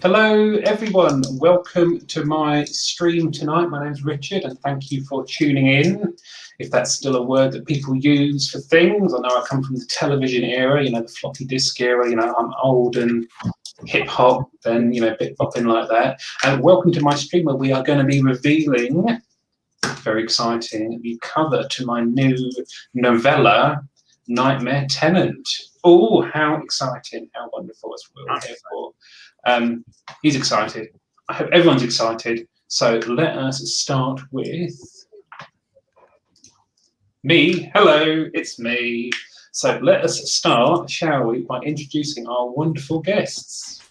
Hello everyone, welcome to my stream tonight. My name's Richard and thank you for tuning in. If that's still a word that people use for things, I know I come from the television era, the floppy disk era, I'm old and hip hop and, bit bopping like that. And welcome to my stream where we are going to be revealing, very exciting, the cover to my new novella, Nightmare Tenant. Oh, how exciting, how wonderful, that's what we're here for. He's excited. I hope everyone's excited. So let us start with me. Hello, it's me. So let us start, shall we, by introducing our wonderful guests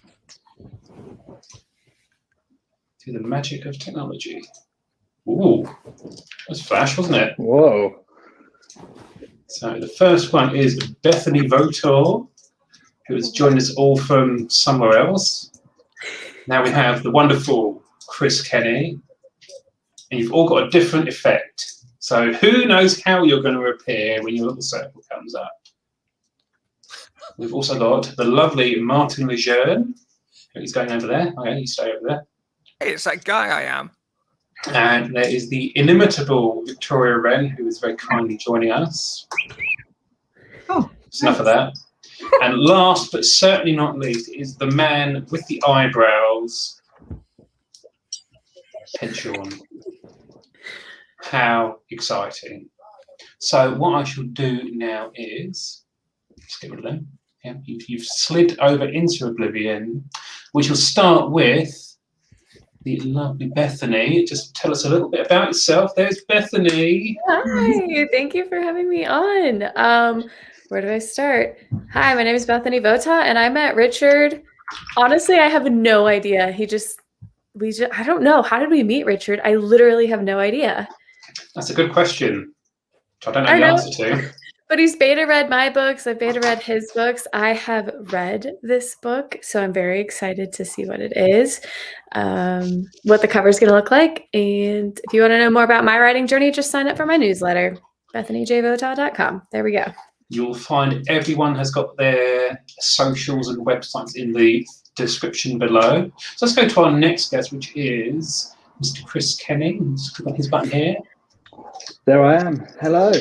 through the magic of technology. Ooh, that's flash, wasn't it? Whoa. So the first one is Bethany VOTAW, who has joined us all from somewhere else. Now we have the wonderful Chris Kenny, and you've all got a different effect. So who knows how you're going to appear when your little circle comes up. We've also got the lovely Martin LeJeune. He's going over there. Okay, you stay over there. Hey, it's that guy I am. And there is the inimitable Victoria WREN, who is very kindly joining us. Oh, that's enough of that. And last, but certainly not least, is the man with the eyebrows, Shawn. How exciting. So what I shall do now is, let's get rid of them. Yeah, you've slid over into oblivion. We shall start with the lovely Bethany. Just tell us a little bit about yourself. There's Bethany. Hi, thank you for having me on. Where do I start? Hi, my name is Bethany VOTAW, and I met Richard. Honestly, I have no idea. I don't know. How did we meet Richard? I literally have no idea. That's a good question, which I don't know the answer to. But he's beta read my books. I've beta read his books. I have read this book, so I'm very excited to see what it is, what the cover is going to look like. And if you want to know more about my writing journey, just sign up for my newsletter, BethanyJVotaw.com. There we go. You'll find everyone has got their socials and websites in the description below. So let's go to our next guest, which is Mr. Chris Kenny. Let's click on his button here. There I am. Hello.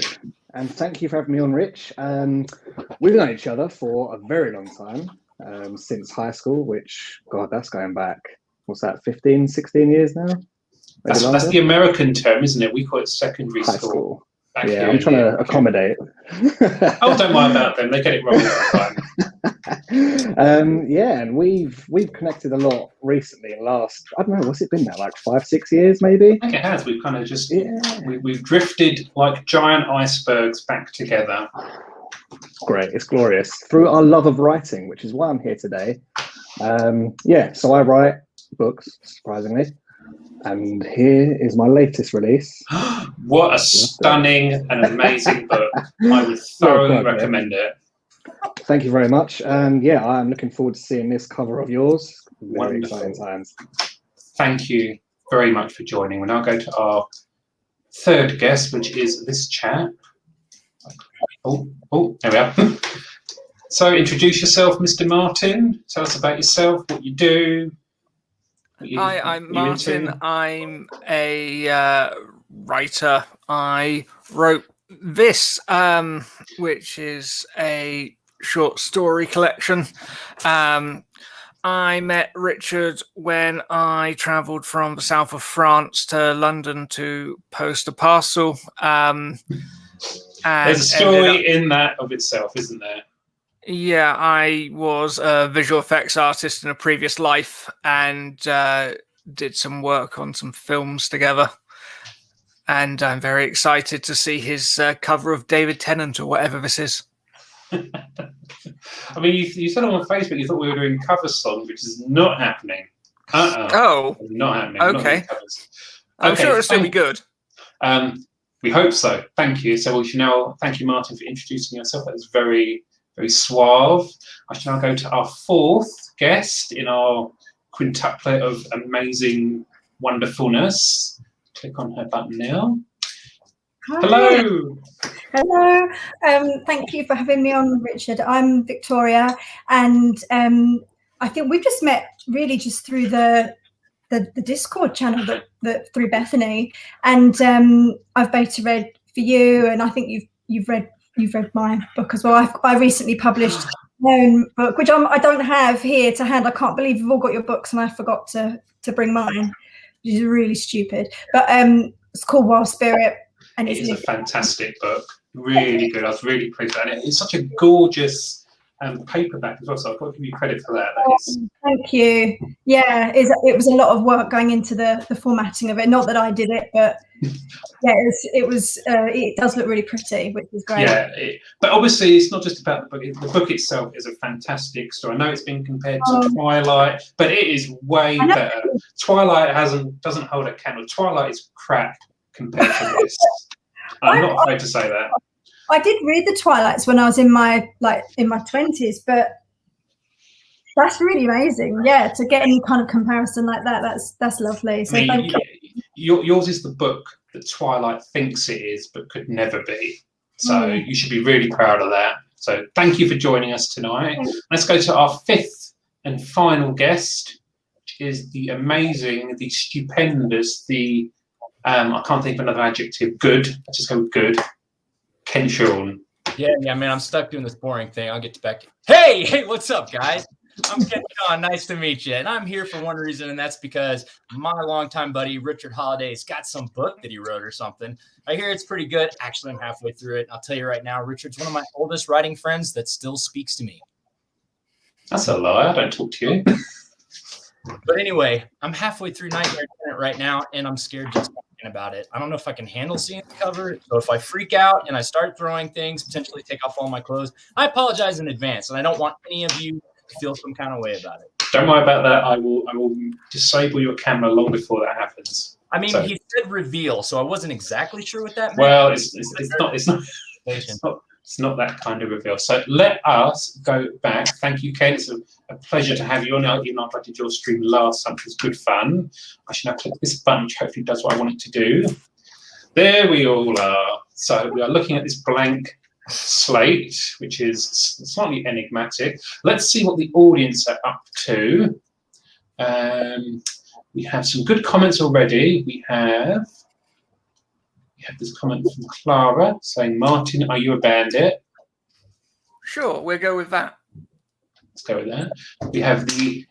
And thank you for having me on, Rich. We've known each other for a very long time, since high school, which, God, that's going back, what's that, 15, 16 years now? That's the American term, isn't it? We call it secondary school. Yeah, I'm trying to accommodate. Oh, don't worry about them. They get it wrong all the time. Yeah, and we've connected a lot recently. I don't know, what's it been now? Like 5-6 years, maybe? I think it has. We've kind of just we've drifted like giant icebergs back together. Great, it's glorious through our love of writing, which is why I'm here today. Yeah, so I write books, surprisingly. And here is my latest release. What a stunning and amazing book. I would thoroughly recommend it. Thank you very much. And yeah, I'm looking forward to seeing this cover of yours. Very exciting times. Thank you very much for joining. We'll now go to our third guest, which is this chap. Oh, there we are. So introduce yourself, Mr. Martin. Tell us about yourself, what you do. Hi, I'm Martin. I'm a writer. I wrote this, which is a short story collection. I met Richard when I travelled from the south of France to London to post a parcel. There's a story in that of itself, isn't there? Yeah, I was a visual effects artist in a previous life and did some work on some films together. And I'm very excited to see his cover of David Tennant or whatever this is. I mean, you said on Facebook you thought we were doing cover songs, which is not happening. Oh, not happening. Okay. I'm sure it'll still be good. We hope so. Thank you. So we should now thank you, Martin, for introducing yourself. That was very, very suave. I shall now go to our fourth guest in our quintuplet of amazing wonderfulness. Click on her button now. Hi. Hello. Hello. Thank you for having me on, Richard. I'm Victoria, and I think we've just met really just through the Discord channel that through Bethany, and I've beta read for you, and I think you've read my book as well. I recently published my own book, which I don't have here to hand. I can't believe you've all got your books, and I forgot to bring mine, which is really stupid. But it's called Wild Spirit, and it is a fantastic book. Really good. I was really pleased with it. It's such a gorgeous paperback as well, so I've got to give you credit for that. Thank you. Yeah, it was a lot of work going into the formatting of it. Not that I did it, but yeah, it does look really pretty, which is great. Yeah, but obviously it's not just about the book. The book itself is a fantastic story. I know it's been compared to Twilight, but it is way better. Twilight doesn't hold a candle. Twilight is crap compared to this. I'm not afraid to say that. I did read the Twilights when I was in my 20s, but that's really amazing. Yeah, to get any kind of comparison like that, that's lovely. So thank you. Yours is the book that Twilight thinks it is, but could never be. So you should be really proud of that. So thank you for joining us tonight. Let's go to our fifth and final guest, which is the amazing, the stupendous, I can't think of another adjective. Good. Let's just go with good. SHAWN. Yeah, man, I'm stuck doing this boring thing. I'll get to back. Hey, what's up, guys? I'm SHAWN. Nice to meet you. And I'm here for one reason, and that's because my longtime buddy, Richard Holliday's got some book that he wrote or something. I hear it's pretty good. Actually, I'm halfway through it. I'll tell you right now, Richard's one of my oldest writing friends that still speaks to me. That's a lie. I don't talk to you. But anyway, I'm halfway through Nightmare Tenant right now, and I'm scared just talking about it. I don't know if I can handle seeing the cover. So if I freak out and I start throwing things, potentially take off all my clothes, I apologize in advance, and I don't want any of you to feel some kind of way about it. Don't worry about that. I will disable your camera long before that happens. I mean, he said reveal, so I wasn't exactly sure what that meant. Well, it's not that kind of reveal. So let us go back. Thank you, Ken. It's a pleasure to have you on. Even though I did your stream last time, it was good fun. I should now click this button, which hopefully does what I want it to do. There we all are. So we are looking at this blank slate, which is slightly enigmatic. Let's see what the audience are up to. We have some good comments already. We have this comment from Clara saying, Martin, are you a bandit? Sure, we'll go with that. Let's go with that. We have the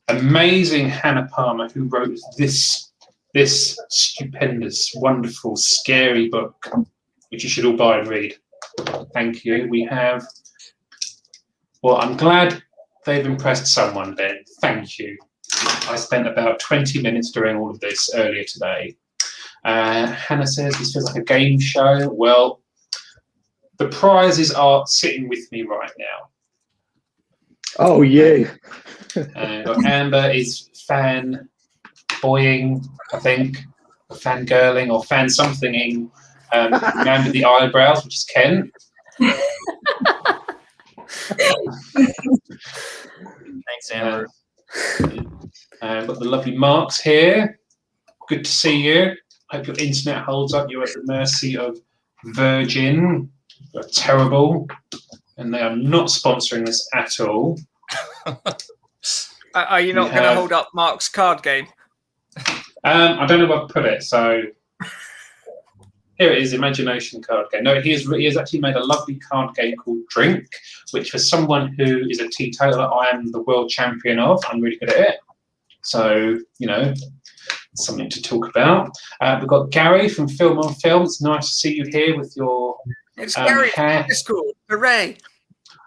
amazing Hannah Palmer, who wrote this stupendous, wonderful, scary book, which you should all buy and read. Thank you. We have, well, I'm glad they've impressed someone then. Thank you. I spent about 20 minutes doing all of this earlier today. Hannah says, this feels like a game show. Well, the prizes are sitting with me right now. Oh, you. Amber is fan-boying, I think, fangirling or fan-somethinging man with the eyebrows, which is Ken. Thanks, Amber. Got the lovely Marks here. Good to see you. Hope your internet holds up. You're at the mercy of Virgin. They're terrible, and they are not sponsoring this at all. Are you not going to hold up Mark's card game? I don't know where I've put it. So here it is, Imagination card game. No, he has actually made a lovely card game called Drink, which for someone who is a teetotaler, I am the world champion of. I'm really good at it. So, you know, something to talk about. We've got Gary from Film on Film. It's nice to see you here with your Gary hair. It's cool. Hooray!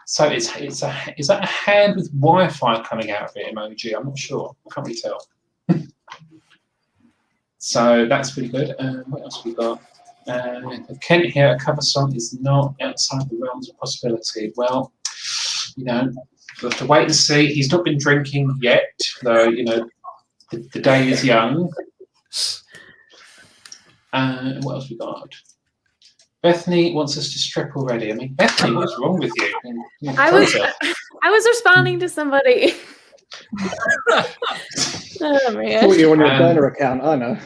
So is that a hand with Wi-Fi coming out of it emoji? I'm not sure. I can't really tell. So that's really good. What else have we got? Kent here, a cover song is not outside the realms of possibility. Well, you know, we'll have to wait and see. He's not been drinking yet, though, you know, the day is young. What else we got? Bethany wants us to strip already. I mean, Bethany, what's wrong with you? I was responding to somebody. Oh man! Thought you were on your burner account. I know.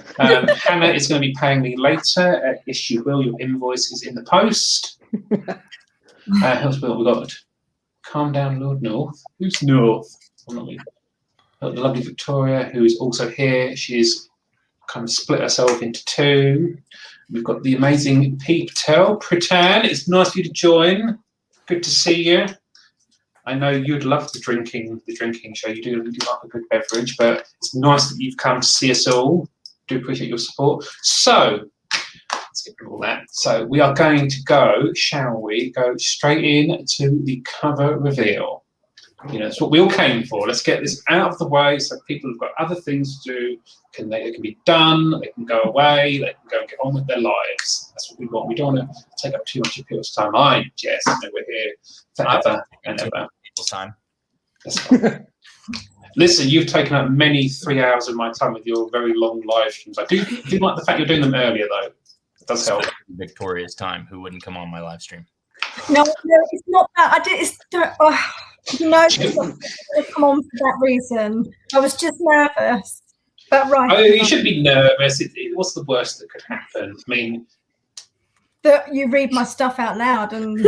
Hannah is going to be paying me later. Yes, she will. Your invoice is in the post. Who's what we got? Calm down, Lord North. Who's North? I'm not really. Got the lovely Victoria, who is also here. She's kind of split herself into two. We've got the amazing Pete Patel. Pritan, it's nice for you to join. Good to see you. I know you'd love the drinking show. You do like a good beverage, but it's nice that you've come to see us all. Do appreciate your support. So let's get rid of all that. So we are going to go, shall we, go straight in to the cover reveal. You know, that's what we all came for. Let's get this out of the way so people who've got other things to do they can be done, they can go away, they can go and get on with their lives. That's what we want. We don't want to take up too much of people's time. Jess, we're here forever and ever. People's time. Listen, you've taken up many 3 hours of my time with your very long live streams. I do like the fact you're doing them earlier, though. It does help. Victoria's time, who wouldn't come on my live stream. No, it's not that. I did. It's come on for that reason. I was just nervous. But right. Oh, you shouldn't be nervous. What's the worst that could happen? I mean, that you read my stuff out loud, and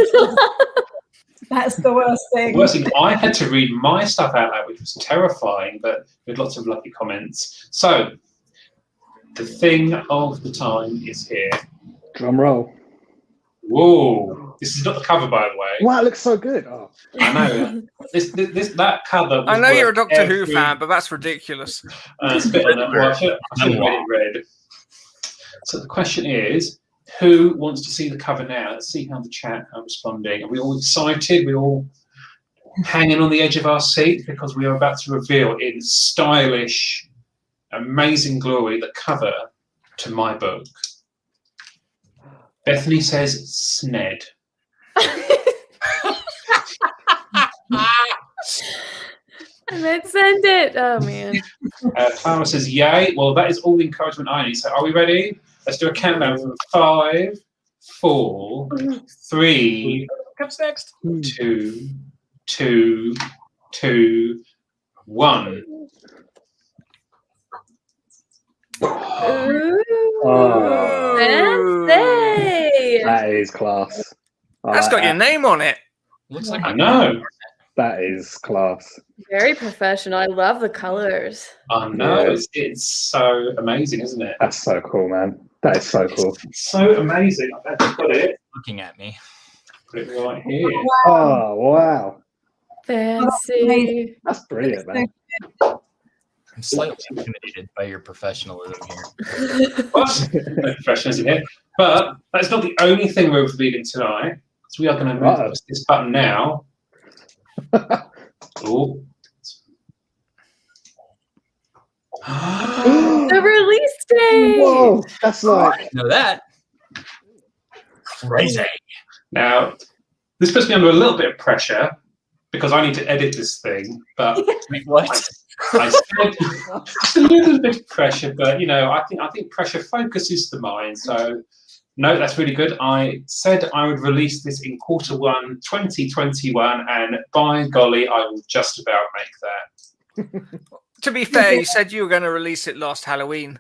that's the worst thing. The worst thing, I had to read my stuff out loud, which was terrifying, but with lots of lovely comments. So, the thing of the time is here. Drum roll. Whoa! This is not the cover, by the way. Wow, it looks so good. Oh. I know. That cover. I know you're a Doctor Who fan, but that's ridiculous. It's a bit on that. Well, I should have made it red. So the question is, who wants to see the cover now? Let's see how the chat are responding. Are we all excited? We're all hanging on the edge of our seat because we are about to reveal in stylish, amazing glory the cover to my book. Bethany says Sned. I meant send it. Oh man. Clara says yay. Well, that is all the encouragement I need. So are we ready? Let's do a countdown from 5, 4, 3, Comes next. 2, 2, 2, 1. Oh. Fancy. That is class. That's got your name on it. Looks like I know. That is class. Very professional. I love the colors. I know. Yeah. It's so amazing, isn't it? That's so cool, man. That is so cool. It's so amazing. I've got it. looking at me. Put it right here. Oh, wow. Fancy. That's brilliant, man. I'm slightly intimidated by your professionalism here. What? No professionalism here. But that's not the only thing we're revealing tonight. So we are going to move this button now. Oh. The release date. Whoa, that's like I know that. Crazy. Now, this puts me under a little bit of pressure because I need to edit this thing. But What? I said just a little bit of pressure, but you know, I think pressure focuses the mind. So no, that's really good. I said I would release this in Q1 2021, and by golly, I will just about make that. To be fair, you said you were going to release it last Halloween.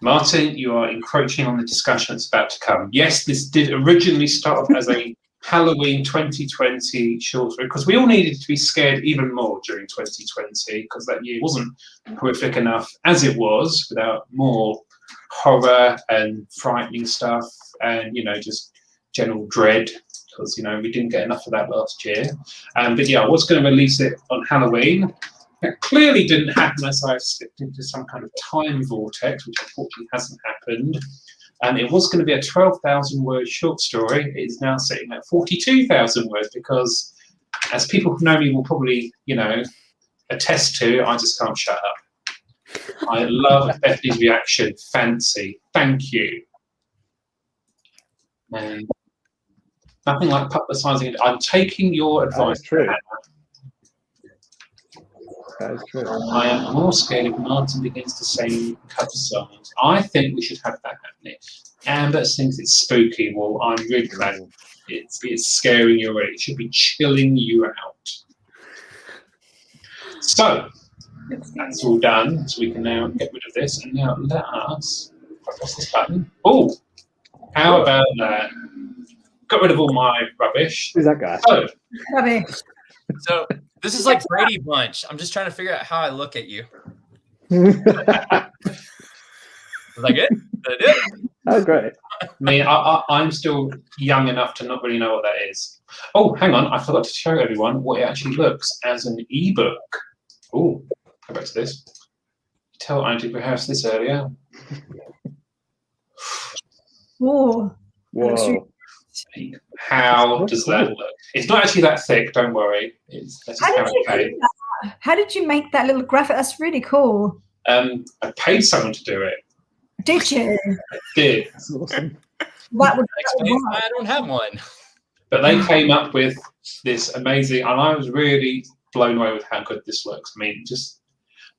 Martin, you are encroaching on the discussion that's about to come. Yes, this did originally start off as a Halloween 2020 short story because we all needed to be scared even more during 2020 because that year wasn't horrific enough as it was without more horror and frightening stuff and, you know, just general dread because, you know, we didn't get enough of that last year. But yeah, I was going to release it on Halloween. That clearly didn't happen as I've slipped into some kind of time vortex, which unfortunately hasn't happened. And it was going to be a 12,000 word short story. It is now sitting at 42,000 words because, as people who know me will probably, you know, attest to, I just can't shut up. I love Bethany's reaction. Fancy. Thank you. And nothing like publicising it. I'm taking your advice. That's true. That is true. I am more scared if Martin begins to sing cover songs. I think we should have that happening. Amber thinks it's spooky. Well, I'm really glad it's scaring you away. It should be chilling you out. So, that's all done. So we can now get rid of this. And now let us press this button. Oh, how about that? Got rid of all my rubbish. Who's that guy? So, Rubbish. So This is like Brady Bunch. I'm just trying to figure out how I look at you. Was I good? Did I do it? Oh, great. I mean, I'm still young enough to not really know what that is. Oh, hang on. I forgot to show everyone what it actually looks as an ebook. Oh, go back to this. I did rehearse this earlier. Oh, Whoa. How does that look? It's not actually that thick, don't worry. That's just how it came. How did you make that little graphic? That's really cool. I paid someone to do it. Did you? I did. That's awesome. That would I don't have one. But they came up with this amazing, and I was really blown away with how good this looks. I mean, just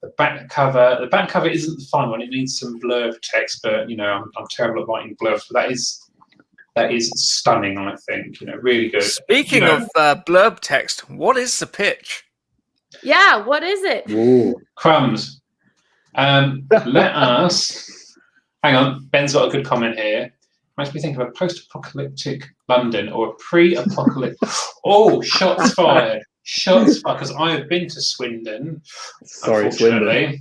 the back cover. The back cover isn't the fun one. It needs some blurb text, but you know, I'm terrible at writing blurbs. But that is stunning. I think, you know, really good. Speaking of blurb text, what is the pitch? Yeah, what is it? Ooh. Crumbs. Let us. Hang on, Ben's got a good comment here. Makes me think of a post-apocalyptic London or a pre-apocalyptic. Oh, shots fired! Shots fired because I have been to Swindon. Sorry, unfortunately.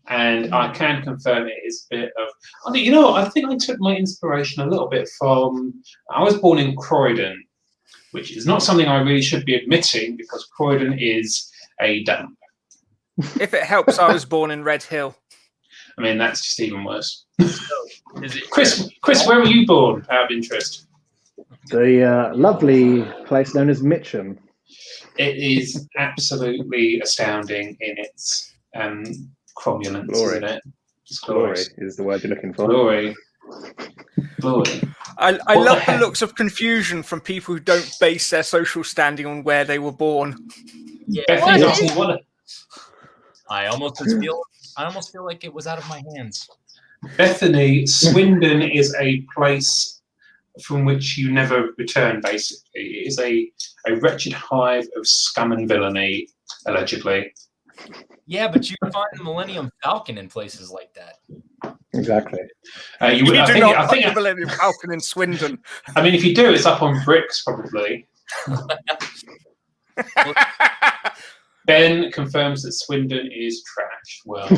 And I can confirm it is a bit of. You know, I think I took my inspiration a little bit from. I was born in Croydon, which is not something I really should be admitting because Croydon is a dump. If it helps, I was born in Red Hill. I mean, that's just even worse. Chris, where were you born, out of interest? The lovely place known as Mitcham. It is absolutely astounding in its cromulence, Glory. isn't it? It's Glory glorious. is the word you're looking for. Glory. Glory. I What love the the heck? looks of confusion from people who don't base their social standing on where they were born. Yeah. Bethany's What asking is- what. I almost feel like it was out of my hands. Bethany, Swindon is a place from which you never return, basically. It is a wretched hive of scum and villainy, allegedly. Yeah, but you can find the Millennium Falcon in places like that. Exactly. You would, You I do think, not I think, find the Millennium Falcon in Swindon. I mean, if you do, it's up on bricks, probably. Ben confirms that Swindon is trash. Well,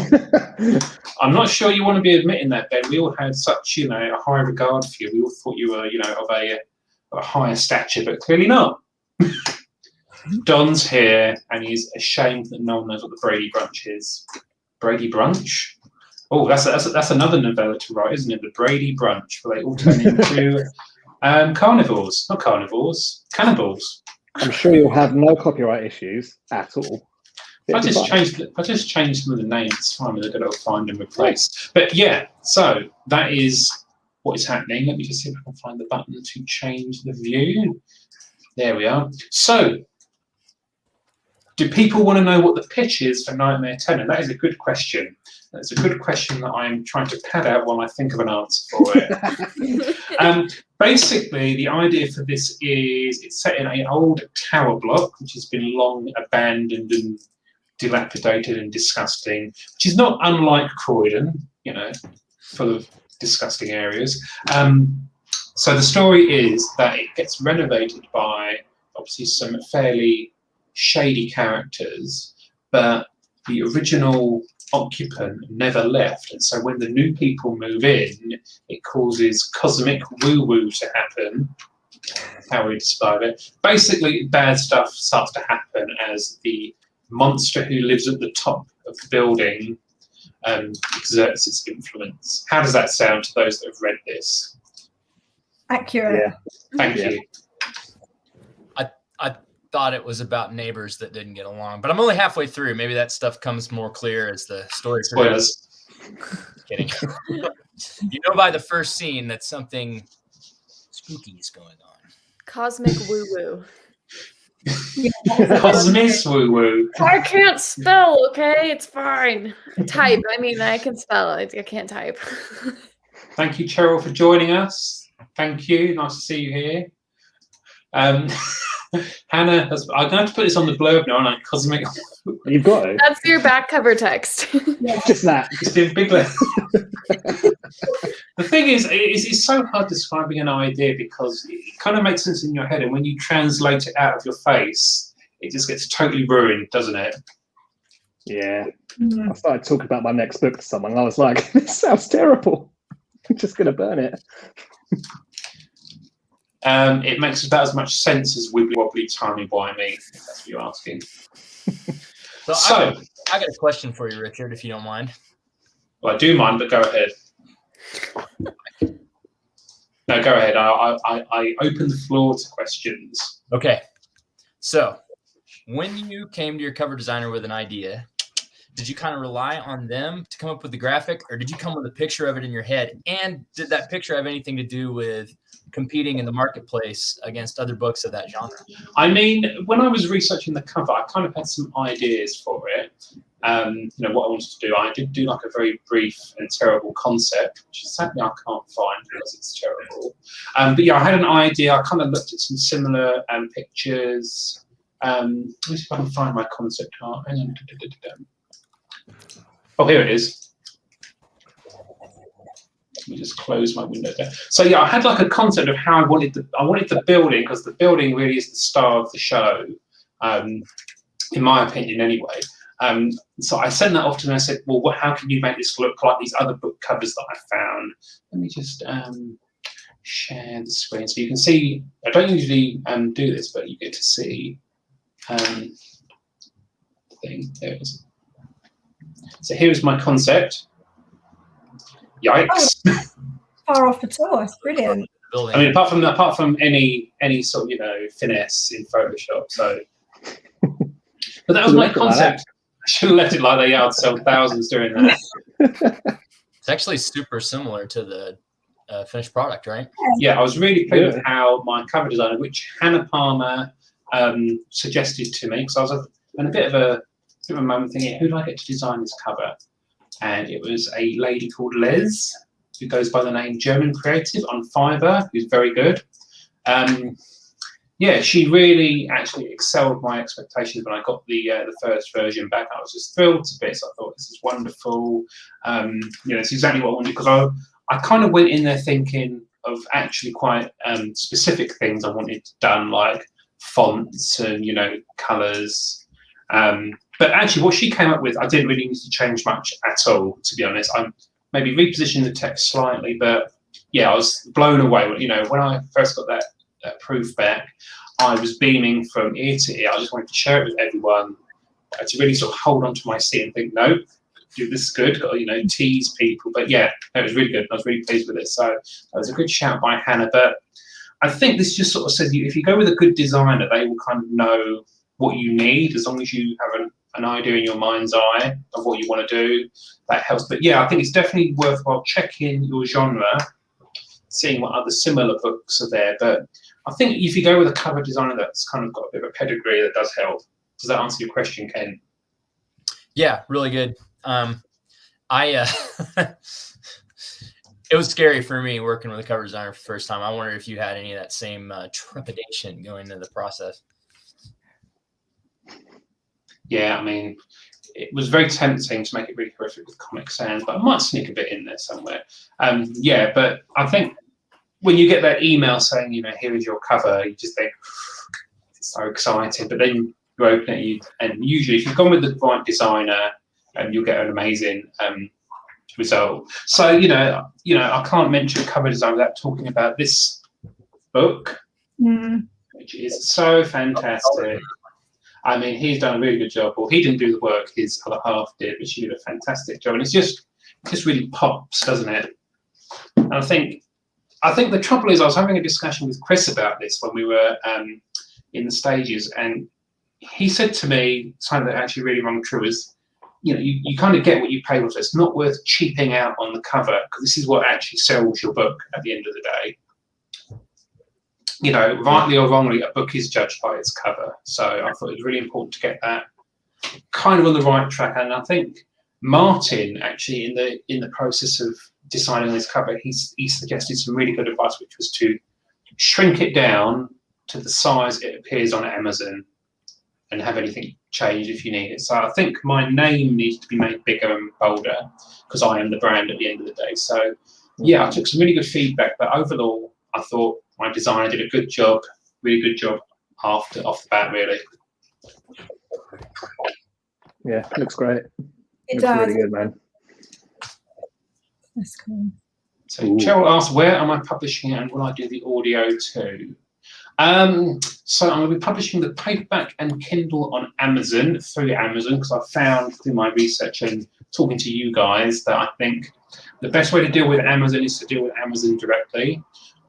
I'm not sure you want to be admitting that, Ben. We all had such, you know, a high regard for you. We all thought you were, you know, of a higher stature, but clearly not. Don's here, and he's ashamed that no one knows what the Brady Brunch is. Brady Brunch? Oh, that's another novella to write, isn't it? The Brady Brunch, where they all turn into carnivores, not carnivores, cannibals. I'm sure you'll have no copyright issues at all. I just changed some of the names. It's fine. They're going to find and replace. But yeah, so that is what is happening. Let me just see if I can find the button to change the view. There we are. So, do people want to know what the pitch is for Nightmare Tenant? That is a good question. That's a good question that I'm trying to pad out while I think of an answer for it. Basically, the idea for this is it's set in an old tower block, which has been long abandoned and dilapidated and disgusting, which is not unlike Croydon, you know, full of disgusting areas. So the story is that it gets renovated by obviously some fairly shady characters, but the original occupant never left, and so when the new people move in, it causes cosmic woo-woo to happen. How we describe it. Basically, bad stuff starts to happen as the monster who lives at the top of the building exerts its influence. How does that sound to those that have read this? Accurate. Yeah. Thank Yeah. you. I thought it was about neighbors that didn't get along, but I'm only halfway through. Maybe that stuff comes more clear as the story progresses. Spoilers. Kidding. You know by the first scene that something spooky is going on. Cosmic woo woo. Cosmic woo-woo. I can't spell, okay? It's fine. Type. I mean, I can spell. I can't type. Thank you, Cheryl, for joining us. Thank you. Nice to see you here. Hannah, I'm going to have to put this on the blurb now, aren't I? Cosmic. You've got it. That's your back cover text. Just that. It's in big letters. The thing is, it's so hard describing an idea because it kind of makes sense in your head, and when you translate it out of your face, it just gets totally ruined, doesn't it? Yeah. I started talking about my next book to someone, and I was like, this sounds terrible. I'm just going to burn it. It makes about as much sense as wibbly wobbly timey wimey, if that's what you're asking. So I got a question for you, Richard, if you don't mind. Well, I do mind, but go ahead. No, go ahead. I open the floor to questions. Okay. So when you came to your cover designer with an idea, did you kind of rely on them to come up with the graphic, or did you come with a picture of it in your head? And did that picture have anything to do with competing in the marketplace against other books of that genre? I mean, when I was researching the cover, I kind of had some ideas for it. You know, what I wanted to do. I did do like a very brief and terrible concept, which sadly I can't find because it's terrible. But yeah, I had an idea. I kind of looked at some similar pictures. Let me see if I can find my concept art. Hang on. Oh, here it is. Let me just close my window there. So yeah, I had like a concept of how I wanted the building, because the building really is the star of the show, in my opinion anyway. So I sent that off to them and I said, well, how can you make this look like these other book covers that I found? Let me just share the screen so you can see. I don't usually do this, but you get to see the thing. There it is. So here's my concept. Yikes! Oh, far off at all. It's brilliant. I mean, apart from any sort of, you know, finesse in Photoshop. So, but that was my concept. I should have left it like that. Yeah, I'd sell thousands doing that. It's actually super similar to the finished product, right? Yeah, I was really pleased with how my cover designer, which Hannah Palmer suggested to me, because I was in a bit of a moment thinking, who do I get to design this cover? And it was a lady called Les, who goes by the name German Creative on Fiverr, who's very good. Yeah, she really actually excelled my expectations when I got the first version back. I was just thrilled to bits. I thought, this is wonderful. You know, it's exactly what I wanted, because I kind of went in there thinking of actually quite specific things I wanted done, like fonts and, you know, colours. But actually what she came up with, I didn't really need to change much at all, to be honest. I maybe repositioned the text slightly, but yeah, I was blown away. You know, when I first got that proof back, I was beaming from ear to ear. I just wanted to share it with everyone, to really sort of hold on to my seat and think, no, do this good, got to, you know, tease people. But yeah, it was really good. I was really pleased with it. So that was a good shout by Hannah. But I think this just sort of says, if you go with a good designer, they will kind of know what you need, as long as you have an idea in your mind's eye of what you want to do. That helps. But yeah, I think it's definitely worthwhile checking your genre, seeing what other similar books are there. But I think if you go with a cover designer that's kind of got a bit of a pedigree, that does help. Does that answer your question, Ken? Yeah, really good. It was scary for me working with a cover designer for the first time. I wonder if you had any of that same trepidation going into the process. Yeah, I mean, it was very tempting to make it really horrific with Comic Sans, but I might sneak a bit in there somewhere. Yeah, but I think when you get that email saying, you know, here is your cover, you just think, it's so exciting. But then you open it, and usually if you've gone with the right designer, you'll get an amazing result. So, you know, I can't mention cover design without talking about this book, which is so fantastic. I mean, he's done a really good job. Well, he didn't do the work, his other half did, but she did a fantastic job. And it's just really pops, doesn't it? And I think the trouble is, I was having a discussion with Chris about this when we were in the stages, and he said to me something that actually really rang true is, you know, you kind of get what you pay for. So it's not worth cheaping out on the cover, because this is what actually sells your book at the end of the day. You know, rightly or wrongly, a book is judged by its cover. So I thought it was really important to get that kind of on the right track. And I think Martin, actually, in the process of deciding on his cover, he suggested some really good advice, which was to shrink it down to the size it appears on Amazon and have anything change if you need it. So I think my name needs to be made bigger and bolder, because I am the brand at the end of the day. So yeah, I took some really good feedback, but overall, I thought my designer did a good job, really good job off the bat, really. Yeah, looks great. It Looks does. really good, man. That's cool. So Ooh. Cheryl asked, where am I publishing it and will I do the audio too? So I'm going to be publishing the paperback and Kindle on Amazon, through Amazon, because I found through my research and talking to you guys that I think the best way to deal with Amazon is to deal with Amazon directly.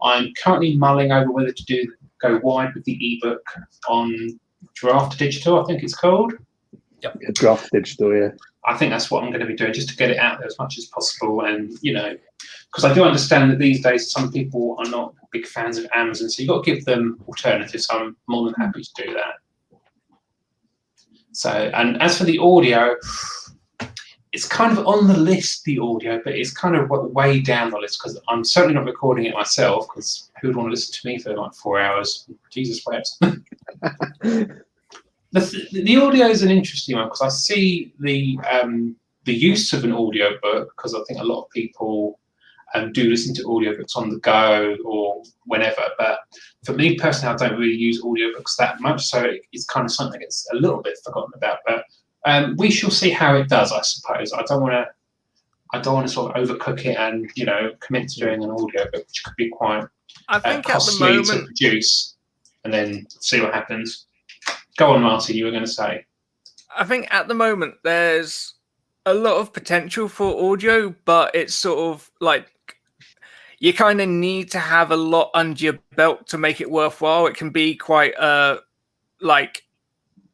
I'm currently mulling over whether to go wide with the ebook on Draft Digital, I think it's called. Yep. Yeah, Draft Digital, yeah. I think that's what I'm going to be doing, just to get it out there as much as possible. And, you know, because I do understand that these days some people are not big fans of Amazon, so you've got to give them alternatives. So I'm more than happy to do that. So, and as for the audio, it's kind of on the list, the audio, but it's kind of way down the list because I'm certainly not recording it myself, because who would want to listen to me for like 4 hours? Jesus wept. The audio is an interesting one because I see the use of an audio book, because I think a lot of people do listen to audiobooks on the go or whenever. But for me personally, I don't really use audiobooks that much, so it's kind of something that gets a little bit forgotten about. But we shall see how it does, I suppose. I don't want to sort of overcook it and, you know, commit to doing an audiobook, which could be quite I think at the costly to moment, produce, and then see what happens. Go on, Marty, you were going to say. I think at the moment there's a lot of potential for audio, but it's sort of like you kind of need to have a lot under your belt to make it worthwhile. It can be quite like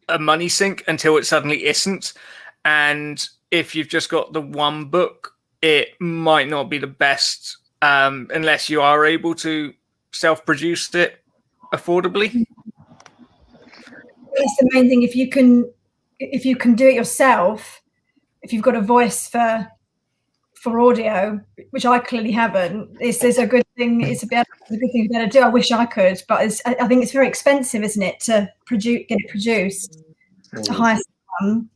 a money sink until it suddenly isn't. And if you've just got the one book, it might not be the best unless you are able to self-produce it affordably. That's the main thing. If you can do it yourself, if you've got a voice for audio, which I clearly haven't, it's a good thing. It's a good thing to be able to do. I wish I could, but I think it's very expensive, isn't it, to get it produced, to hire someone.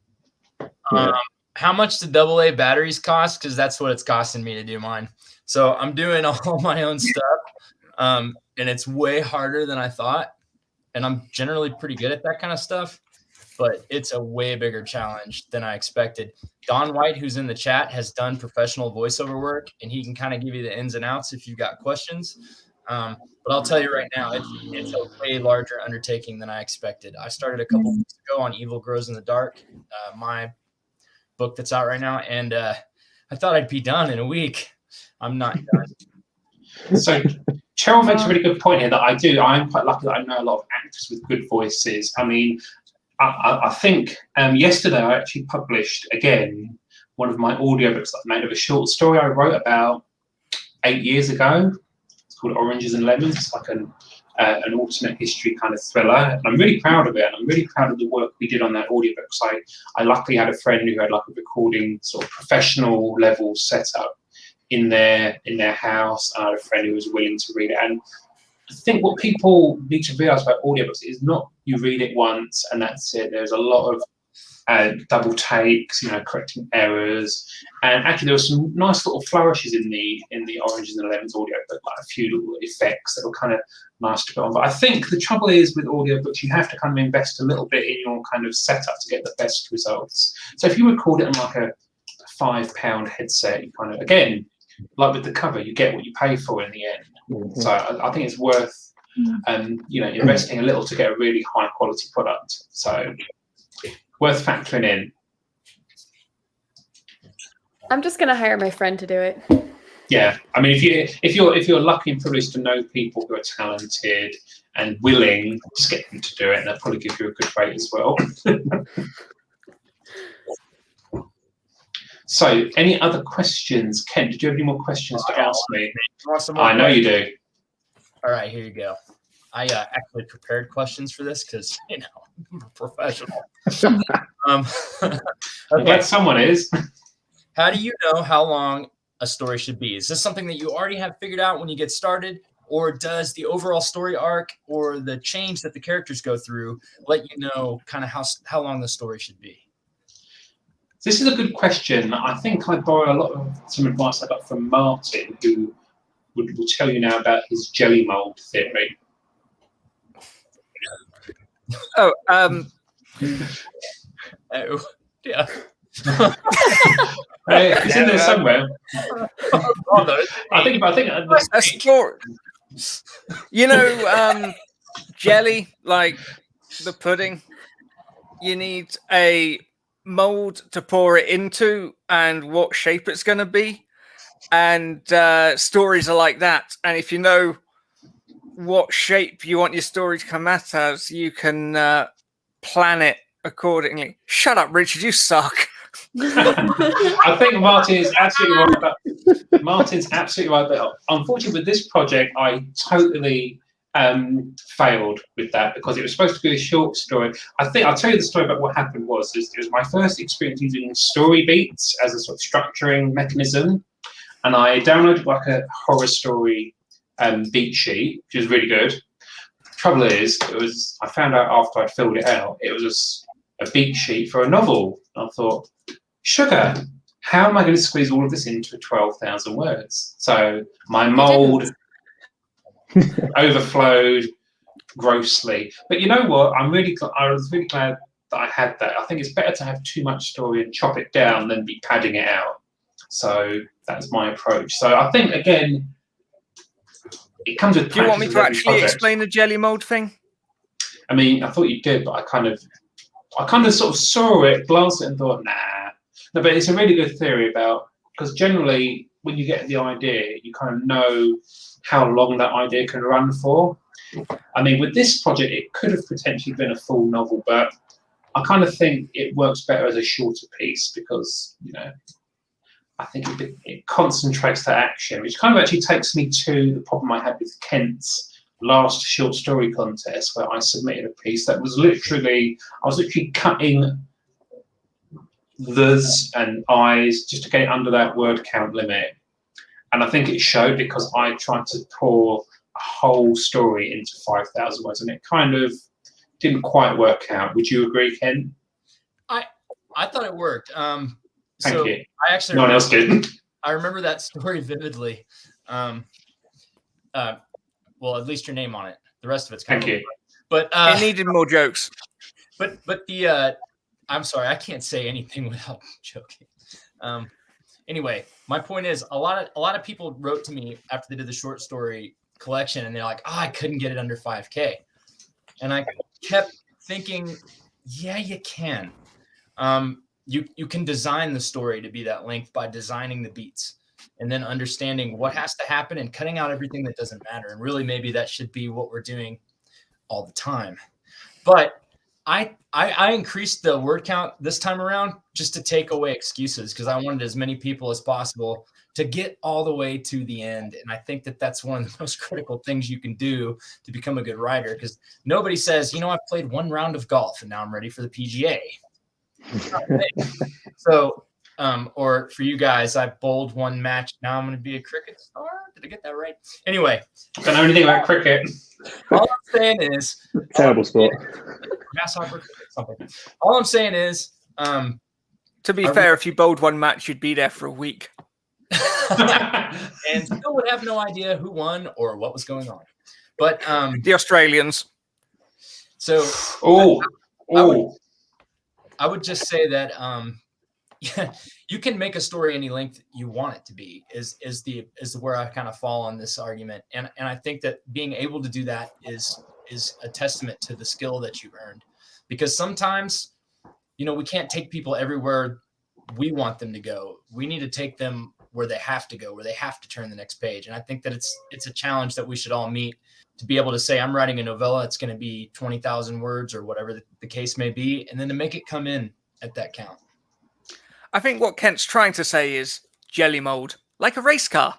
How much do AA batteries cost? Because that's what it's costing me to do mine. So I'm doing all my own stuff, and it's way harder than I thought. And I'm generally pretty good at that kind of stuff, but it's a way bigger challenge than I expected. Don White, who's in the chat, has done professional voiceover work, and he can kind of give you the ins and outs if you've got questions. But I'll tell you right now, it's a way larger undertaking than I expected. I started a couple weeks ago on Evil Grows in the Dark, my book that's out right now, and I thought I'd be done in a week. I'm not done. So Cheryl makes a really good point here that I'm quite lucky that I know a lot of actors with good voices. I mean, I think yesterday I actually published, again, one of my audiobooks that I made of a short story I wrote about 8 years ago. It's called Oranges and Lemons. It's like an alternate history kind of thriller. And I'm really proud of it. And I'm really proud of the work we did on that audiobook. So I luckily had a friend who had like a recording sort of professional level setup in their house. And I had a friend who was willing to read it. And I think what people need to realize about audiobooks is not you read it once and that's it. There's a lot of double takes, you know, correcting errors, and actually there were some nice little flourishes in the Oranges and Lemons audiobook, like a few little effects that were kind of nice to put on. But I think the trouble is with audiobooks, you have to kind of invest a little bit in your kind of setup to get the best results. So if you record it on like a £5 headset, you kind of, again, like with the cover, you get what you pay for in the end. Mm-hmm. So I think it's worth, you know, investing a little to get a really high quality product. So worth factoring in. I'm just gonna hire my friend to do it. Yeah, I mean, if you're lucky and privileged to know people who are talented and willing, just get them to do it, and they'll probably give you a good rate as well. So, any other questions? Ken, did you have any more questions to ask me? I know you do. All right, here you go. I actually prepared questions for this because, you know, I'm a professional. Okay. I'm glad someone is. How do you know how long a story should be? Is this something that you already have figured out when you get started, or does the overall story arc or the change that the characters go through let you know kind of how long the story should be? This is a good question. I think I borrow a lot of some advice I got from Martin, who will tell you now about his jelly mold theory. Oh, Oh, yeah. It's in there somewhere. I think A story. You know, jelly, like the pudding. You need a mold to pour it into and what shape it's going to be. And stories are like that. And if you know what shape you want your story to come out as, you can plan it accordingly. Shut up, Richard, you suck. I think Martin's absolutely right. But unfortunately, with this project, I totally failed with that because it was supposed to be a short story. I think I'll tell you the story about what happened was it was my first experience using story beats as a sort of structuring mechanism, and I downloaded like a horror story beat sheet, which is really good. Trouble is, I found out after I filled it out, it was a beat sheet for a novel. And I thought, sugar, how am I going to squeeze all of this into 12,000 words? So my mold overflowed grossly. But you know what? I was really glad that I had that. I think it's better to have too much story and chop it down than be padding it out. So that's my approach. So I think, again, it comes with. Do you want me to actually explain the jelly mold thing? I mean, I thought you did, but I kind of sort of saw it, glanced at it, and thought, nah. No, but it's a really good theory because generally when you get the idea, you kind of know how long that idea can run for. I mean, with this project, it could have potentially been a full novel, but I kind of think it works better as a shorter piece because, you know, I think it concentrates the action, which kind of actually takes me to the problem I had with Kent's last short story contest, where I submitted a piece that was literally, I was literally cutting the's and I's just to get it under that word count limit. And I think it showed because I tried to pour a whole story into 5,000 words and it kind of didn't quite work out. Would you agree, Ken? I thought it worked. Thank you. I actually no one else did. I remember that story vividly. Well, at least your name on it. The rest of it's kind of. Thank you. But it needed more jokes. But the I'm sorry, I can't say anything without joking. Anyway, my point is a lot of people wrote to me after they did the short story collection and they're like, I couldn't get it under 5K. And I kept thinking, yeah, you can. You can design the story to be that length by designing the beats and then understanding what has to happen and cutting out everything that doesn't matter. And really, maybe that should be what we're doing all the time. But I increased the word count this time around just to take away excuses because I wanted as many people as possible to get all the way to the end. And I think that that's one of the most critical things you can do to become a good writer because nobody says, you know, I've played one round of golf and now I'm ready for the PGA. So, or for you guys, I bowled one match. Now I'm going to be a cricket star. Did I get that right? Anyway, I don't know anything about cricket. All I'm saying is terrible sport. Grasshopper, something. All I'm saying is, to be fair, if you bowled one match, you'd be there for a week, and still would have no idea who won or what was going on. But the Australians. So, I would just say that you can make a story any length you want it to be. Is where I kind of fall on this argument, and I think that being able to do that is a testament to the skill that you've earned, because sometimes, you know, we can't take people everywhere we want them to go. We need to take them where they have to go, where they have to turn the next page. And I think that it's a challenge that we should all meet to be able to say, I'm writing a novella. It's going to be 20,000 words or whatever the case may be. And then to make it come in at that count. I think what Kent's trying to say is jelly mold, like a race car.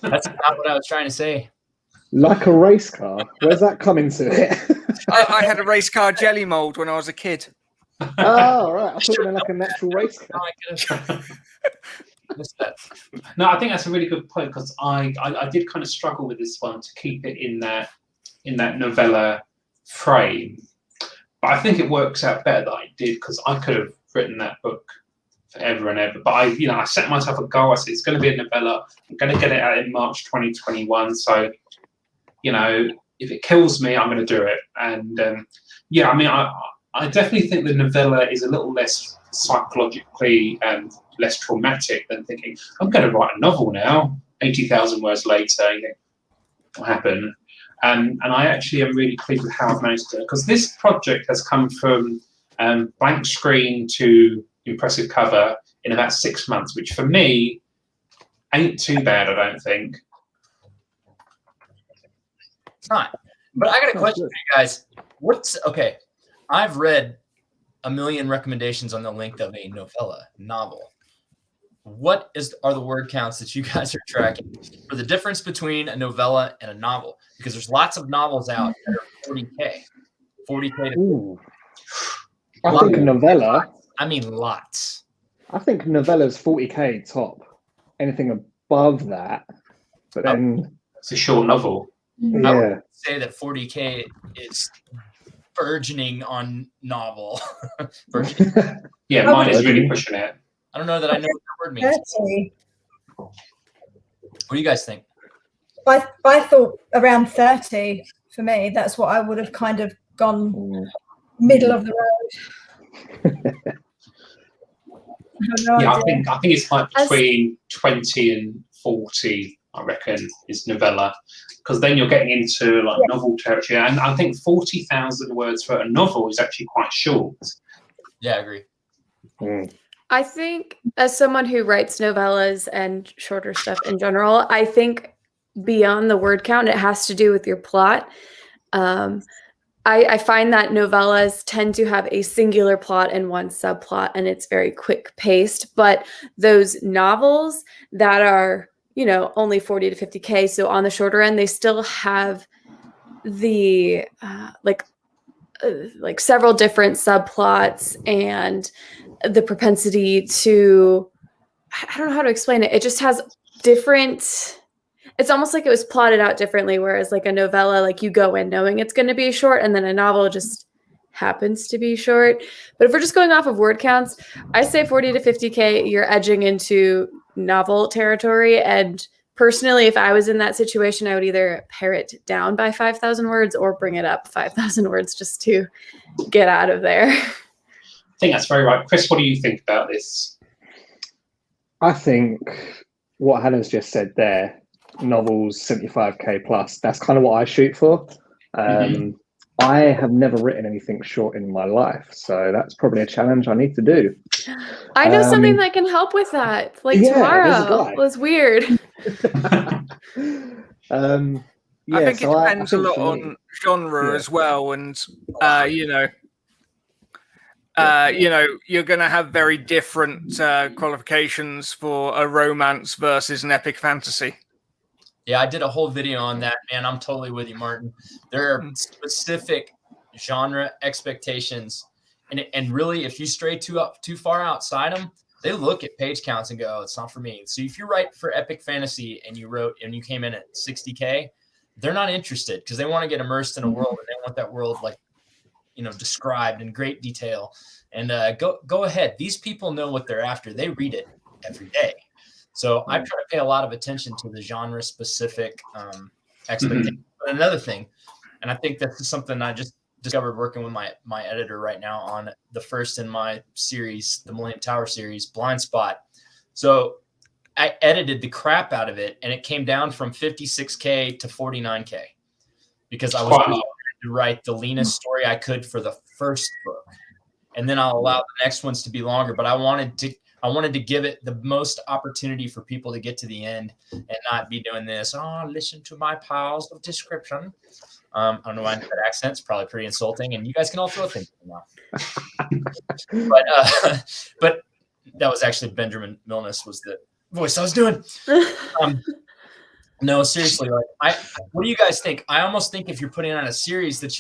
That's not what I was trying to say. Like a race car? Where's that coming to it? I had a race car jelly mold when I was a kid. Oh, right. I thought you meant like a natural race car. No, I think that's a really good point because I did kind of struggle with this one to keep it in that novella frame, but I think it works out better that I did because I could have written that book forever and ever. But I set myself a goal. I said it's going to be a novella. I'm going to get it out in March 2021. So, you know, if it kills me, I'm going to do it. And yeah, I mean, I definitely think the novella is a little less psychologically and less traumatic than thinking, I'm going to write a novel now, 80,000 words later, you think, what happened? And I actually am really pleased with how I've managed to, because this project has come from blank screen to impressive cover in about 6 months, which for me ain't too bad, I don't think. It's not. But I got a question for you guys. Okay, I've read a million recommendations on the length of a novella novel. What are the word counts that you guys are tracking for the difference between a novella and a novel? Because there's lots of novels out that are 40K. 40K to Ooh. I think a novella. I mean, lots. I think novella's 40K top. Anything above that, but then it's a short novel. Yeah. I would say that 40K is burgeoning on novel. Yeah, mine is really pushing it. I don't know that I know what that word means. 30. What do you guys think? I thought around 30 for me. That's what I would have kind of gone middle of the road. I think it's like between 20 and 40, I reckon, is novella, because then you're getting into like novel territory, and I think 40,000 words for a novel is actually quite short. Yeah, I agree. I think as someone who writes novellas and shorter stuff in general, I think beyond the word count, it has to do with your plot. I find that novellas tend to have a singular plot and one subplot, and it's very quick paced. But those novels that are, only 40 to 50K, so on the shorter end, they still have the like several different subplots and the propensity to, I don't know how to explain it. It just has different. It's almost like it was plotted out differently, whereas like a novella, like you go in knowing it's going to be short, and then a novel just happens to be short. But if we're just going off of word counts, I say 40 to 50K, you're edging into novel territory. And personally, if I was in that situation, I would either pare it down by 5,000 words or bring it up 5,000 words just to get out of there. I think that's very right. Chris, what do you think about this? I think what Hannah's just said there, novels 75K plus, that's kind of what I shoot for. I have never written anything short in my life, so that's probably a challenge I need to do. I know something that can help with that. Like tomorrow was weird. I think it depends a lot on genre as well, and you're going to have very different qualifications for a romance versus an epic fantasy. Yeah, I did a whole video on that, man. I'm totally with you, Martin. There are specific genre expectations, and really, if you stray too far outside them, they look at page counts and go, "Oh, it's not for me." So if you write for epic fantasy and you came in at 60K, they're not interested because they want to get immersed in a world, and they want that world described in great detail. And go ahead. These people know what they're after. They read it every day. So I try to pay a lot of attention to the genre-specific expectations. But another thing, and I think this is something I just discovered working with my editor right now on the first in my series, the Millennium Tower series, Blind Spot. So I edited the crap out of it, and it came down from 56K to 49K because I was trying to write the leanest story I could for the first book. And then I'll allow the next ones to be longer, but I wanted to give it the most opportunity for people to get to the end and not be doing this. Oh, listen to my piles of description. I don't know why I did that accent. It's probably pretty insulting, and you guys can all throw things now. But that was actually Benjamin Milnes was the voice I was doing. No, seriously, what do you guys think? I almost think if you're putting on a series that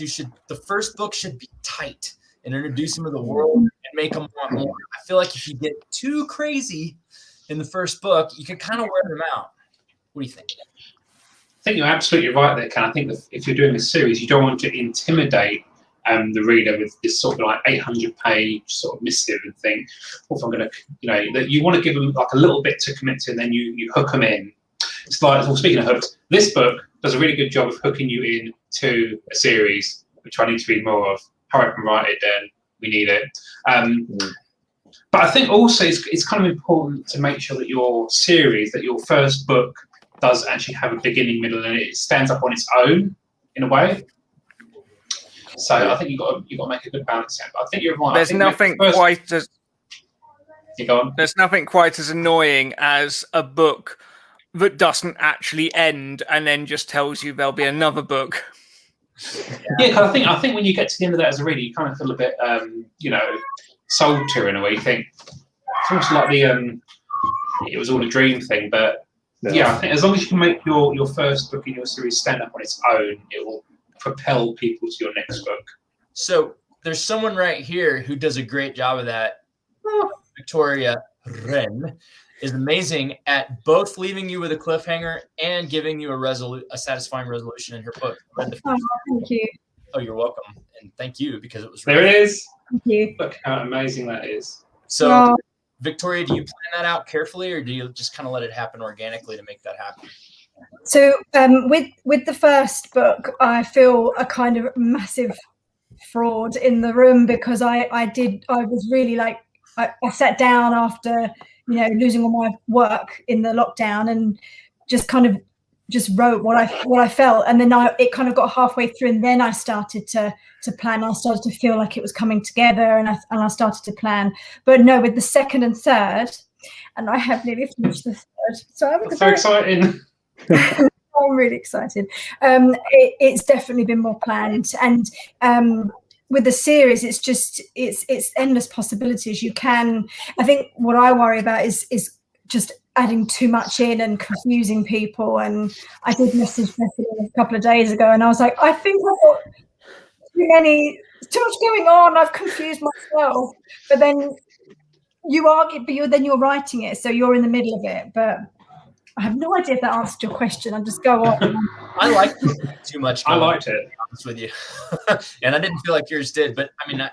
the first book should be tight and introduce them to the world and make them want more. I feel like if you get too crazy in the first book, you can kind of wear them out. What do you think? I think you're absolutely right there, Ken. I think that if you're doing a series, you don't want to intimidate the reader with this sort of like 800-page sort of missive and think, well, if I'm going to, that you want to give them like a little bit to commit to, and then you hook them in. It's like, well, speaking of hooks, this book does a really good job of hooking you in to a series, which I need to read more of. Hurry up and write it, then. we need it. But I think also it's kind of important to make sure that your series, that your first book does actually have a beginning, middle, and it stands up on its own in a way. So I think you've got to make a good balance there. But I think you're right. There's nothing quite as there's nothing quite as annoying as a book that doesn't actually end and then just tells you there'll be another book. Yeah, because I think when you get to the end of that as a reader, you kind of feel a bit, you know, sold to in a way. You think it's almost like the it was all a dream thing. But yeah, I think as long as you can make your first book in your series stand up on its own, it will propel people to your next book. So there's someone right here who does a great job of that. Victoria WREN is amazing at both leaving you with a cliffhanger and giving you a satisfying resolution in her book. Thank you. Oh, you're welcome, and thank you because it was. There it is. Thank you. Look how amazing that is. So, Victoria, do you plan that out carefully, or do you just kind of let it happen organically to make that happen? So with the first book, I feel a kind of massive fraud in the room because I was really like I sat down after losing all my work in the lockdown and just wrote what I felt, and then it kind of got halfway through, and then I started to plan. I started to feel like it was coming together, and I started to plan. But no, with the second and third, and I have nearly finished the third, so That's so exciting. I'm really excited. It's definitely been more planned, and with the series, it's endless possibilities. I think what I worry about is just adding too much in and confusing people. And I did message Bethany a couple of days ago, and I was like, I think I've got too much going on. I've confused myself. But then you're writing it, so you're in the middle of it. But I have no idea if that answered your question. I'll just go on. I liked it too much. I liked it. With you, and I didn't feel like yours did. But I mean,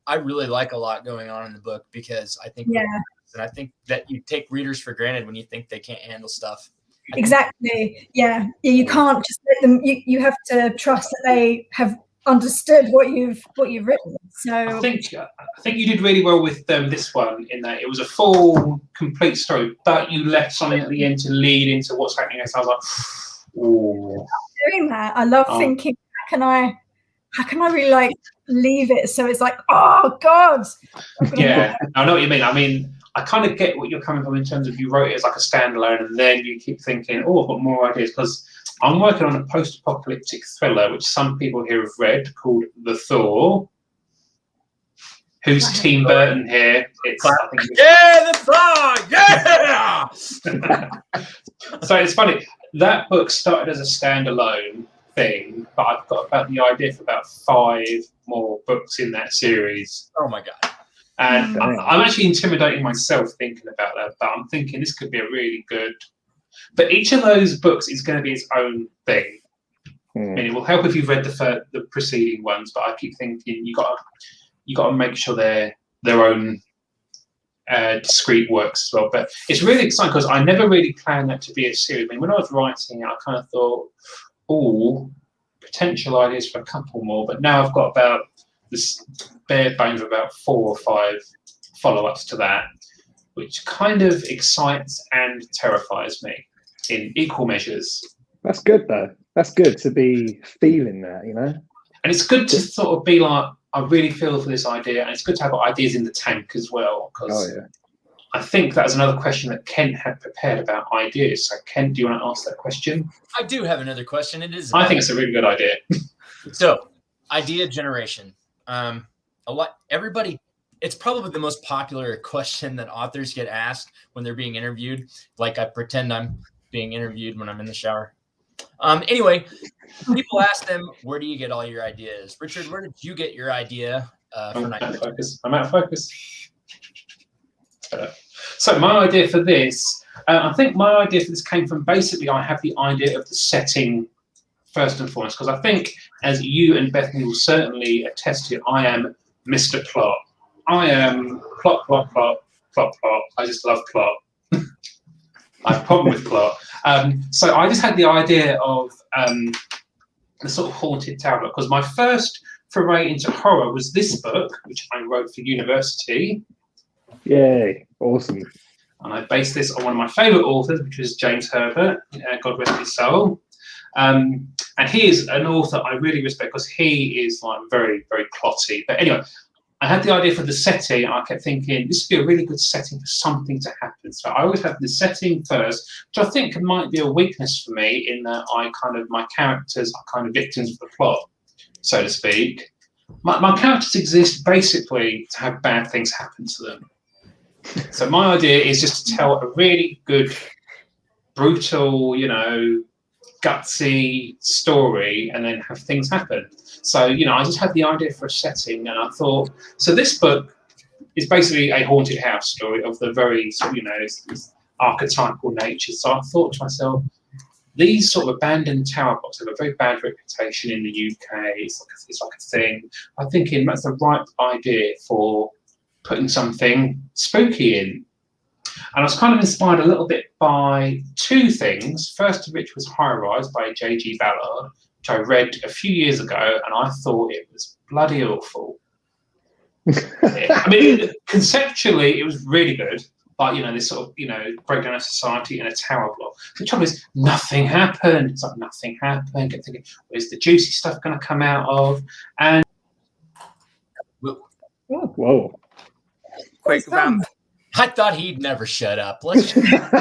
I really like a lot going on in the book because I think, and I think that you take readers for granted when you think they can't handle stuff. Exactly. Yeah. You can't just let them. You have to trust that they have understood what you've written. So I think you did really well with this one in that it was a full, complete story, but you left something at the end to lead into what's happening next. I was like, oh. Doing that, I love thinking, how can I really like leave it so it's like, oh God. Yeah, I know what you mean. I mean, I kind of get what you're coming from in terms of you wrote it as like a standalone, and then you keep thinking, oh, I've got more ideas, because I'm working on a post-apocalyptic thriller, which some people here have read, called The Thaw. Who's Team Burton here? The Thaw, yeah! So it's funny. That book started as a standalone thing, but I've got about the idea for about 5 more books in that series. Oh my God. And I'm actually intimidating myself thinking about that, but I'm thinking this could be a really good... But each of those books is going to be its own thing. I mean, it will help if you've read the preceding ones, but I keep thinking you got to make sure they're their own discrete works as well. But it's really exciting because I never really planned that to be a series. I mean, when I was writing it, I kind of thought, oh, potential ideas for a couple more. But now I've got about this bare bones of about 4 or 5 follow-ups to that, which kind of excites and terrifies me in equal measures. That's good, though. That's good to be feeling that, And it's good to sort of be like, I really feel for this idea, and it's good to have ideas in the tank as well, because I think that was another question that Ken had prepared about ideas. So, Ken, do you want to ask that question? I do have another question. It is. I think it's a really good idea. So, idea generation. Everybody. It's probably the most popular question that authors get asked when they're being interviewed. Like, I pretend I'm being interviewed when I'm in the shower. Anyway, people ask them, where do you get all your ideas? Richard, where did you get your idea for Nightmare Tenant? I'm out of focus. So my idea for this, I think my idea for this came from basically I have the idea of the setting first and foremost, because I think, as you and Bethany will certainly attest to, I am Mr. Plot. I am plot. I just love plot. I have a problem with plot. So I just had the idea of the sort of haunted tower, because my first foray into horror was this book, which I wrote for university. Yay, awesome. And I based this on one of my favourite authors, which was James Herbert, God rest his soul. And he is an author I really respect because he is like very, very plotty. But anyway, I had the idea for the setting, and I kept thinking this would be a really good setting for something to happen. So I always have the setting first, which I think might be a weakness for me in that my characters are kind of victims of the plot, so to speak. My characters exist basically to have bad things happen to them. So my idea is just to tell a really good, brutal, gutsy story and then have things happen. So, I just had the idea for a setting and I thought, so this book is basically a haunted house story of the very, this archetypal nature. So I thought to myself, these sort of abandoned tower blocks have a very bad reputation in the UK. It's like a thing. I'm thinking that's the right idea for putting something spooky in. And I was kind of inspired a little bit by two things. First of which was High Rise by J.G. Ballard, which I read a few years ago, and I thought it was bloody awful. I mean, conceptually, it was really good. But, this sort of, breakdown of society in a tower block. The trouble is, nothing happened. It's like nothing happened. I kept thinking, where's the juicy stuff going to come out of? And whoa. Quick vamp. I thought he'd never shut up. Let's how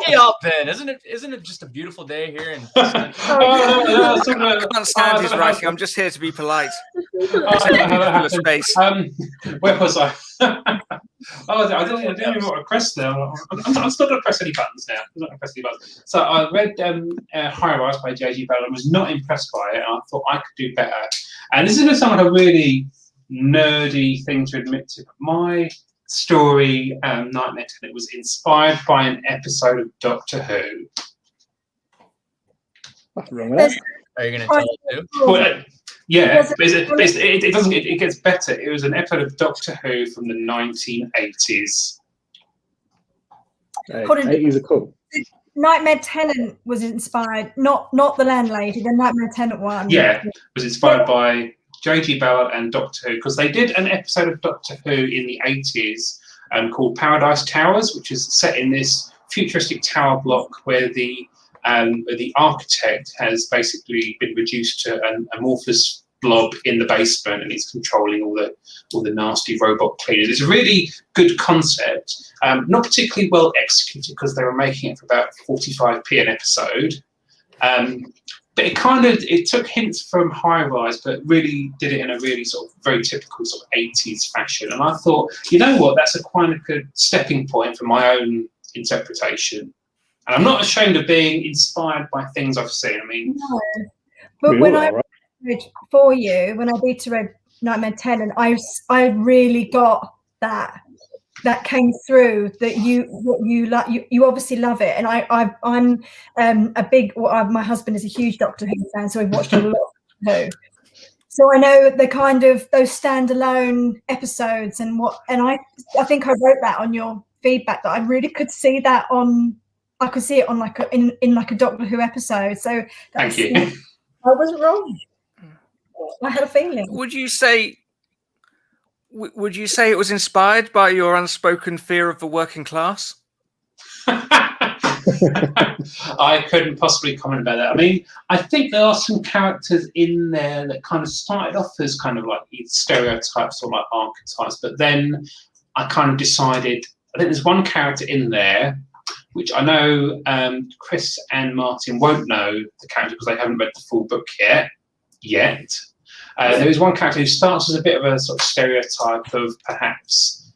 y'all been? Isn't it just a beautiful day here? I can't stand his writing. I'm just here to be polite. Space. Where was I? I didn't even want to press there. I'm still going to press any buttons now. I'm not going to press any buttons. So I read High Rise by J.G. Ballard and was not impressed by it. And I thought I could do better. And this is going to sound like a really nerdy thing to admit to, but my story, Nightmare Tenant, was inspired by an episode of Doctor Who. What's wrong with that? Are you going to tell us too? Well, yeah, but it doesn't. It gets better. It was an episode of Doctor Who from the 1980s. Hey, 80s are cool. Nightmare Tenant was inspired, not the landlady, the Nightmare Tenant one. Yeah, it was inspired by J.G. Ballard and Doctor Who, because they did an episode of Doctor Who in the 80s called Paradise Towers, which is set in this futuristic tower block where the architect has basically been reduced to an amorphous blob in the basement, and he's controlling all the nasty robot cleaners. It's a really good concept, not particularly well executed because they were making it for about 45p an episode. But it took hints from High Rise, but really did it in a really sort of very typical sort of 80s fashion. And I thought, you know what, that's a quite a good stepping point for my own interpretation. And I'm not ashamed of being inspired by things I've seen. I mean, no. But when I read for you, when I beta read Nightmare Tenant, I really got that came through, that you obviously love it, and I'm a big. My husband is a huge Doctor Who fan, so we've watched a lot of Doctor Who. So I know the kind of those standalone episodes and I think I wrote that on your feedback that I really could see that on. I could see it on in like a Doctor Who episode. So thank you. I wasn't wrong. I had a feeling. Would you say it was inspired by your unspoken fear of the working class? I couldn't possibly comment about that. I mean, I think there are some characters in there that kind of started off as kind of like stereotypes or like archetypes, but then I kind of decided, I think there's one character in there which I know Chris and Martin won't know the character because they haven't read the full book yet. There is one character who starts as a bit of a sort of stereotype of perhaps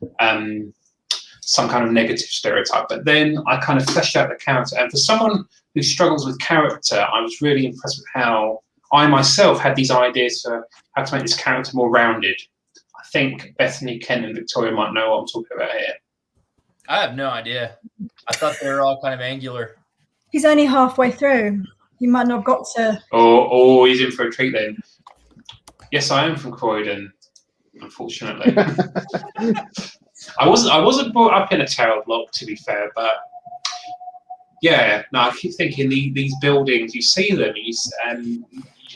some kind of negative stereotype, but then I kind of fleshed out the character. And for someone who struggles with character, I was really impressed with how I myself had these ideas for how to make this character more rounded. I think Bethany, Ken, and Victoria might know what I'm talking about here. I have no idea. I thought they were all kind of angular. He's only halfway through. You might not have got to. Oh, he's in for a treat then. Yes, I am from Croydon, unfortunately. I wasn't brought up in a tower block, to be fair, but yeah, no, I keep thinking these buildings, you see them, and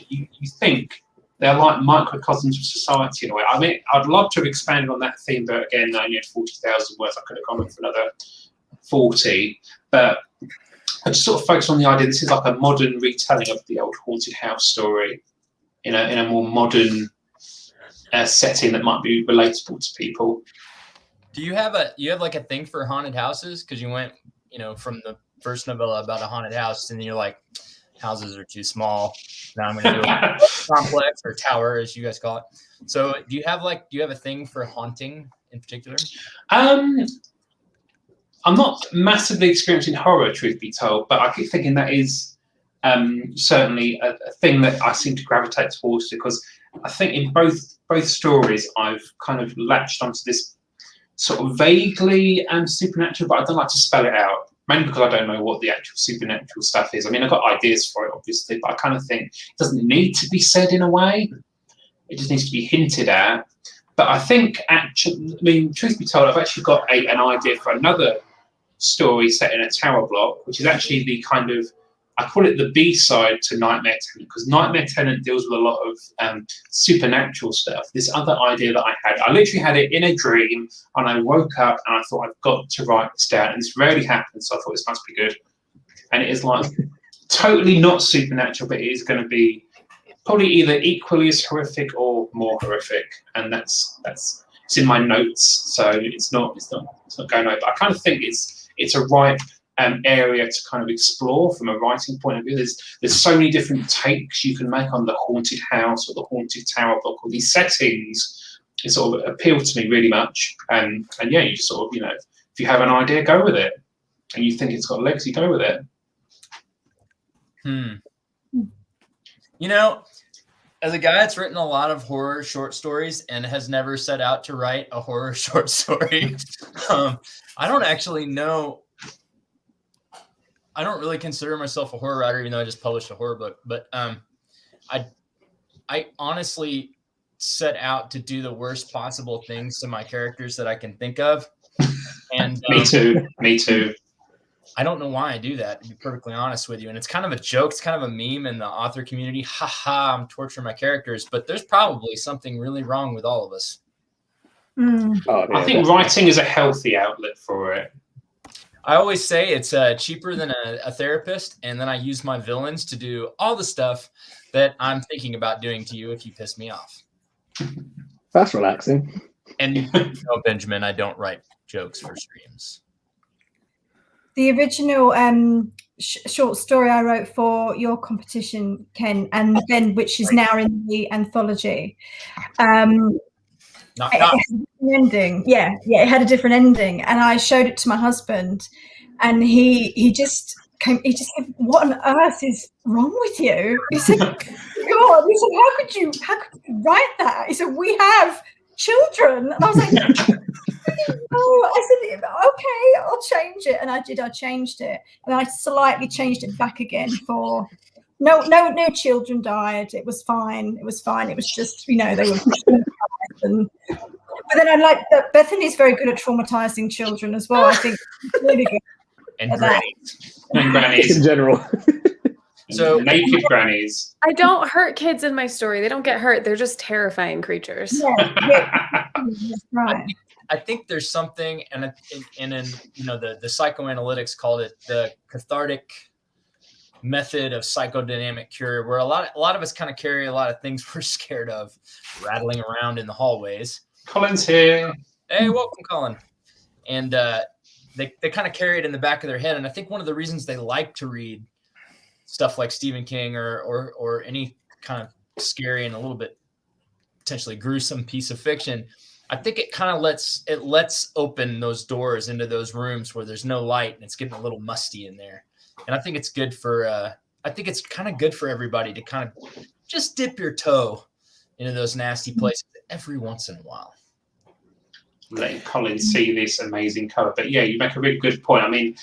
you think they're like microcosms of society in a way. I mean, I'd love to have expanded on that theme, but again, I only had 40,000 words. I could have gone on for another 40. But I just sort of focus on the idea this is like a modern retelling of the old haunted house story in a more modern setting that might be relatable to people. Do you have like a thing for haunted houses? Because you went, from the first novella about a haunted house, and then you're like, houses are too small. Now I'm going to do a complex or tower, as you guys call it. So do you have a thing for haunting in particular? I'm not massively experienced in horror, truth be told, but I keep thinking that is certainly a thing that I seem to gravitate towards, because I think in both stories I've kind of latched onto this sort of vaguely supernatural, but I don't like to spell it out. Mainly because I don't know what the actual supernatural stuff is. I mean, I've got ideas for it, obviously, but I kind of think it doesn't need to be said in a way. It just needs to be hinted at. But I think, truth be told, I've actually got an idea for another story set in a tower block, which is actually the kind of, I call it the B-side to Nightmare Tenant, because Nightmare Tenant deals with a lot of supernatural stuff. This other idea that I literally had it in a dream, and I woke up and I thought, I've got to write this down. And this rarely happens, so I thought this must be good. And it is like totally not supernatural, but it is going to be probably either equally as horrific or more horrific. And that's it's in my notes, so it's not going over. But I kind of think it's a ripe area to kind of explore from a writing point of view. There's so many different takes you can make on the haunted house or the haunted tower block, or these settings. It sort of appealed to me really much. And yeah, you just sort of, if you have an idea, go with it. And you think it's got legs, you go with it. As a guy that's written a lot of horror short stories and has never set out to write a horror short story, I don't actually know. I don't really consider myself a horror writer, even though I just published a horror book. But I honestly set out to do the worst possible things to my characters that I can think of. And Me too. I don't know why I do that, to be perfectly honest with you. And it's kind of a joke. It's kind of a meme in the author community. Ha ha, I'm torturing my characters. But there's probably something really wrong with all of us. Oh, yeah, I think writing is a healthy outlet for it. I always say it's cheaper than a therapist, and then I use my villains to do all the stuff that I'm thinking about doing to you if you piss me off. That's relaxing. And Benjamin, I don't write jokes for streams. The original short story I wrote for your competition, Ken, and then which is now in the anthology. Knock, It knock. had a different ending. Yeah, it had a different ending, and I showed it to my husband, and he just came. He just said, "What on earth is wrong with you?" He said, "God," he said, "How could you write that?" He said, "We have children," and I was like, "Oh," I said, "Okay, I'll change it," and I did. I changed it, and I slightly changed it back again for. No children died. It was fine. It was just, they were. But then I like that Bethany's very good at traumatizing children as well. I think it's really good. And grannies In general. So naked grannies. I don't hurt kids in my story. They don't get hurt. They're just terrifying creatures. Yeah, right. I think there's something, and in the psychoanalytics called it the cathartic method of psychodynamic cure, where a lot of us kind of carry a lot of things we're scared of rattling around in the hallways. Colin's here. Hey, welcome, Colin. And they kind of carry it in the back of their head. And I think one of the reasons they like to read stuff like Stephen King or any kind of scary and a little bit potentially gruesome piece of fiction, I think it kind of lets open those doors into those rooms where there's no light and it's getting a little musty in there. And I think it's good for I think it's kind of good for everybody to kind of just dip your toe into those nasty places every once in a while. Letting Colin see this amazing color. But yeah, you make a really good point. I mean,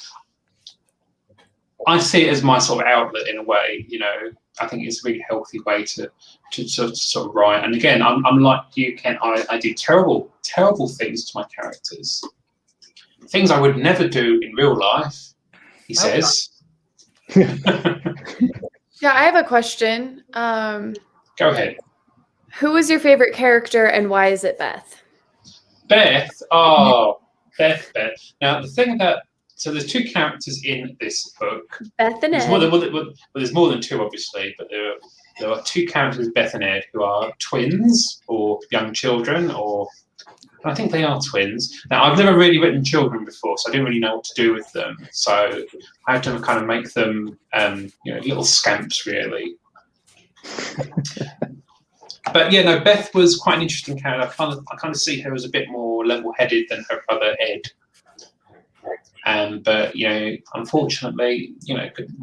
I see it as my sort of outlet in a way, I think it's a really healthy way to sort of write. And again, I'm like you, Ken, I do terrible things to my characters. Things I would never do in real life, he says. Yeah, I have a question. Go ahead. Who is your favorite character and why is it Beth? Beth. Oh, Beth. Now, the thing about... So there's two characters in this book. Beth and There's Ed. there's more than two, obviously, but there are two characters, Beth and Ed, who are twins or young children, or I think they are twins. Now, I've never really written children before, so I didn't really know what to do with them. So I had to kind of make them, little scamps, really. But yeah, no, Beth was quite an interesting character. I kind of see her as a bit more level-headed than her brother Ed. But unfortunately,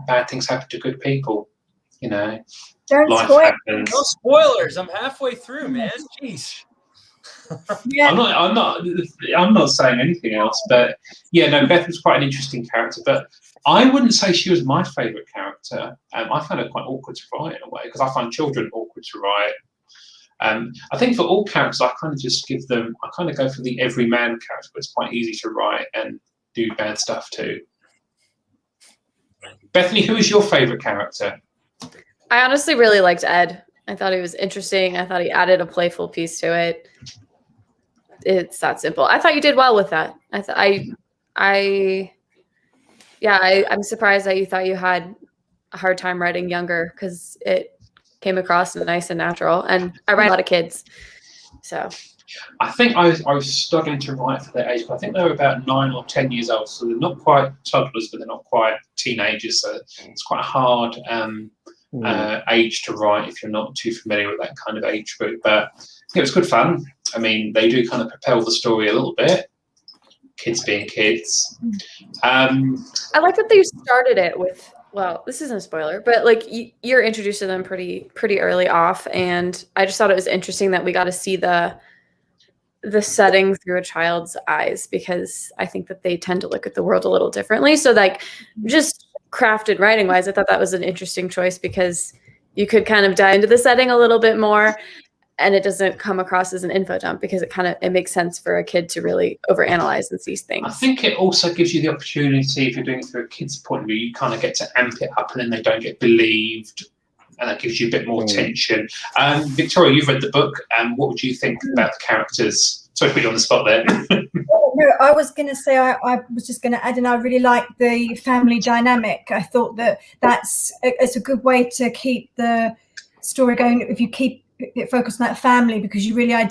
bad things happen to good people. Don't Life spoil. happens. No spoilers. I'm halfway through, man. Jeez. Yeah. I'm not saying anything else. But yeah, no, Beth was quite an interesting character. But I wouldn't say she was my favourite character. I found her quite awkward to write in a way because I find children awkward to write. I think for all characters, I kind of just give them. I kind of go for the everyman character, but it's quite easy to write and do bad stuff too. Bethany, who is your favourite character? I honestly really liked Ed. I thought he was interesting. I thought he added a playful piece to it. It's that simple. I thought you did well with that. I'm surprised that you thought you had a hard time writing younger because it came across nice and natural. And I write a lot of kids, so. I think I was struggling to write for their age, but I think they were about 9 or 10 years old, so they're not quite toddlers, but they're not quite teenagers. So it's quite a hard age to write if you're not too familiar with that kind of age group. But it was good fun. I mean, they do kind of propel the story a little bit. Kids being kids. I like that they started it with. Well, this isn't a spoiler, but like you're introduced to them pretty early off, and I just thought it was interesting that we got to see the setting through a child's eyes because I think that they tend to look at the world a little differently. So like just crafted writing wise, I thought that was an interesting choice because you could kind of dive into the setting a little bit more and it doesn't come across as an info dump because it makes sense for a kid to really overanalyze and see things. I think it also gives you the opportunity, if you're doing it through a kid's point of view, you kind of get to amp it up and then they don't get believed. And that gives you a bit more tension. Victoria, you've read the book. What would you think about the characters? Sorry to put you on the spot there. No, I was going to say, I was just going to add in, I really like the family dynamic. I thought it's a good way to keep the story going if you keep it focused on that family because you really I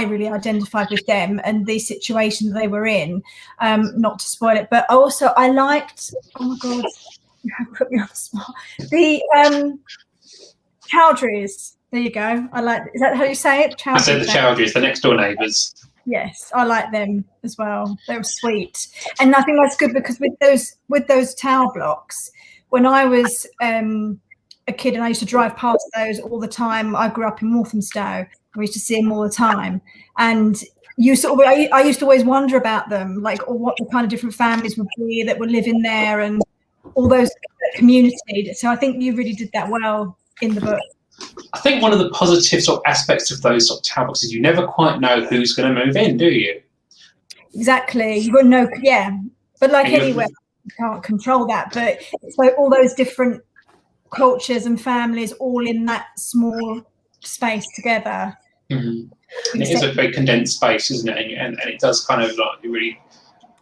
really identified with them and the situation that they were in, not to spoil it. But also I liked, oh my God, you have put me on the spot. The Chowdhuries. There you go. Is that how you say it? I said the Chowdhuries, the next door neighbours. Yes, I like them as well. They were sweet, and I think that's good because with those tower blocks, when I was a kid and I used to drive past those all the time. I grew up in Walthamstow. We used to see them all the time, and I used to always wonder about them, like or what the kind of different families would be that were living there and all those community. So I think you really did that well in the book. I think one of the positive sort of aspects of those sort of tower blocks is you never quite know who's going to move in, do you? Exactly. You wouldn't know, yeah. But like anywhere, you can't control that. But it's like all those different cultures and families all in that small space together. Mm-hmm. And it is a very condensed space, isn't it? And it does kind of like really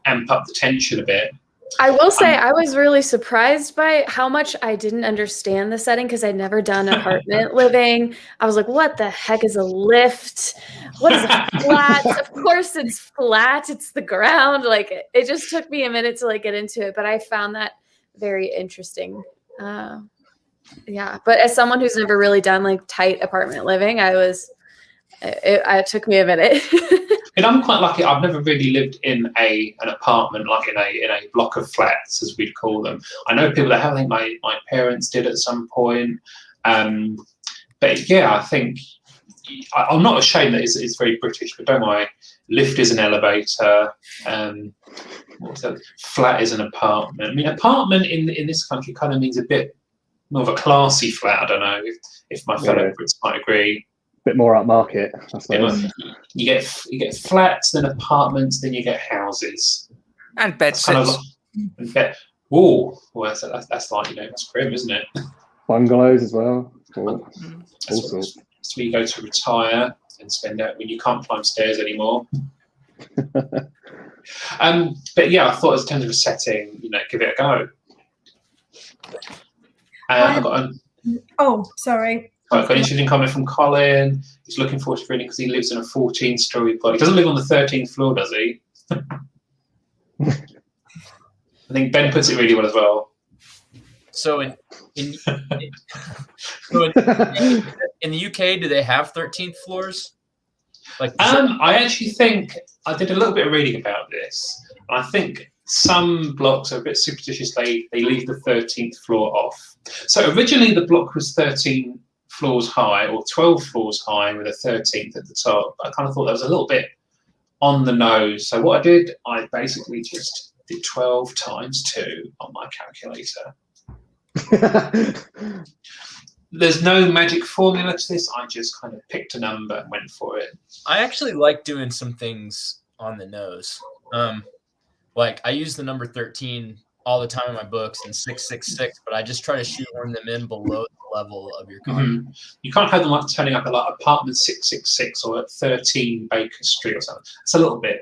amp up the tension a bit. I will say I was really surprised by how much I didn't understand the setting because I'd never done apartment living. I was like, what the heck is a lift? What is a flat? Of course it's flat. It's the ground. Like it just took me a minute to like get into it, but I found that very interesting. Yeah. But as someone who's never really done like tight apartment living, it took me a minute. And I'm quite lucky. I've never really lived in an apartment, like in a block of flats, as we'd call them. I know people that have. I think my parents did at some point. But yeah, I think I'm not ashamed that it's very British. But don't worry, lift is an elevator. Flat is an apartment. I mean, apartment in this country kind of means a bit more of a classy flat. I don't know if my fellow Brits might agree. Bit more upmarket, I suppose. You get flats, then apartments, then you get houses and bed kind of sits. like, well, that's like that's grim, isn't it? bungalows as well. All That's sorts. That's where you go to retire and spend out when you can't climb stairs anymore. But yeah, I thought as in terms of a setting, give it a go. I've got sorry. I've got an interesting comment from Colin. He's looking forward to reading because he lives in a 14-story block. He doesn't live on the 13th floor, does he? I think Ben puts it really well as well. So in the UK, do they have 13th floors? I actually think I did a little bit of reading about this, and I think some blocks are a bit superstitious. They leave the 13th floor off. So originally the block was 13 floors high or 12 floors high with a 13th at the top. I kind of thought that was a little bit on the nose. So what I did, I basically just did 12 times 2 on my calculator. There's no magic formula to this. I just kind of picked a number and went for it. I actually like doing some things on the nose. Like I use the number 13 all the time in my books and 666, but I just try to shoehorn them in below the level of your card. You can't have them like turning up at like apartment 666 or at 13 Baker Street or something. It's a little bit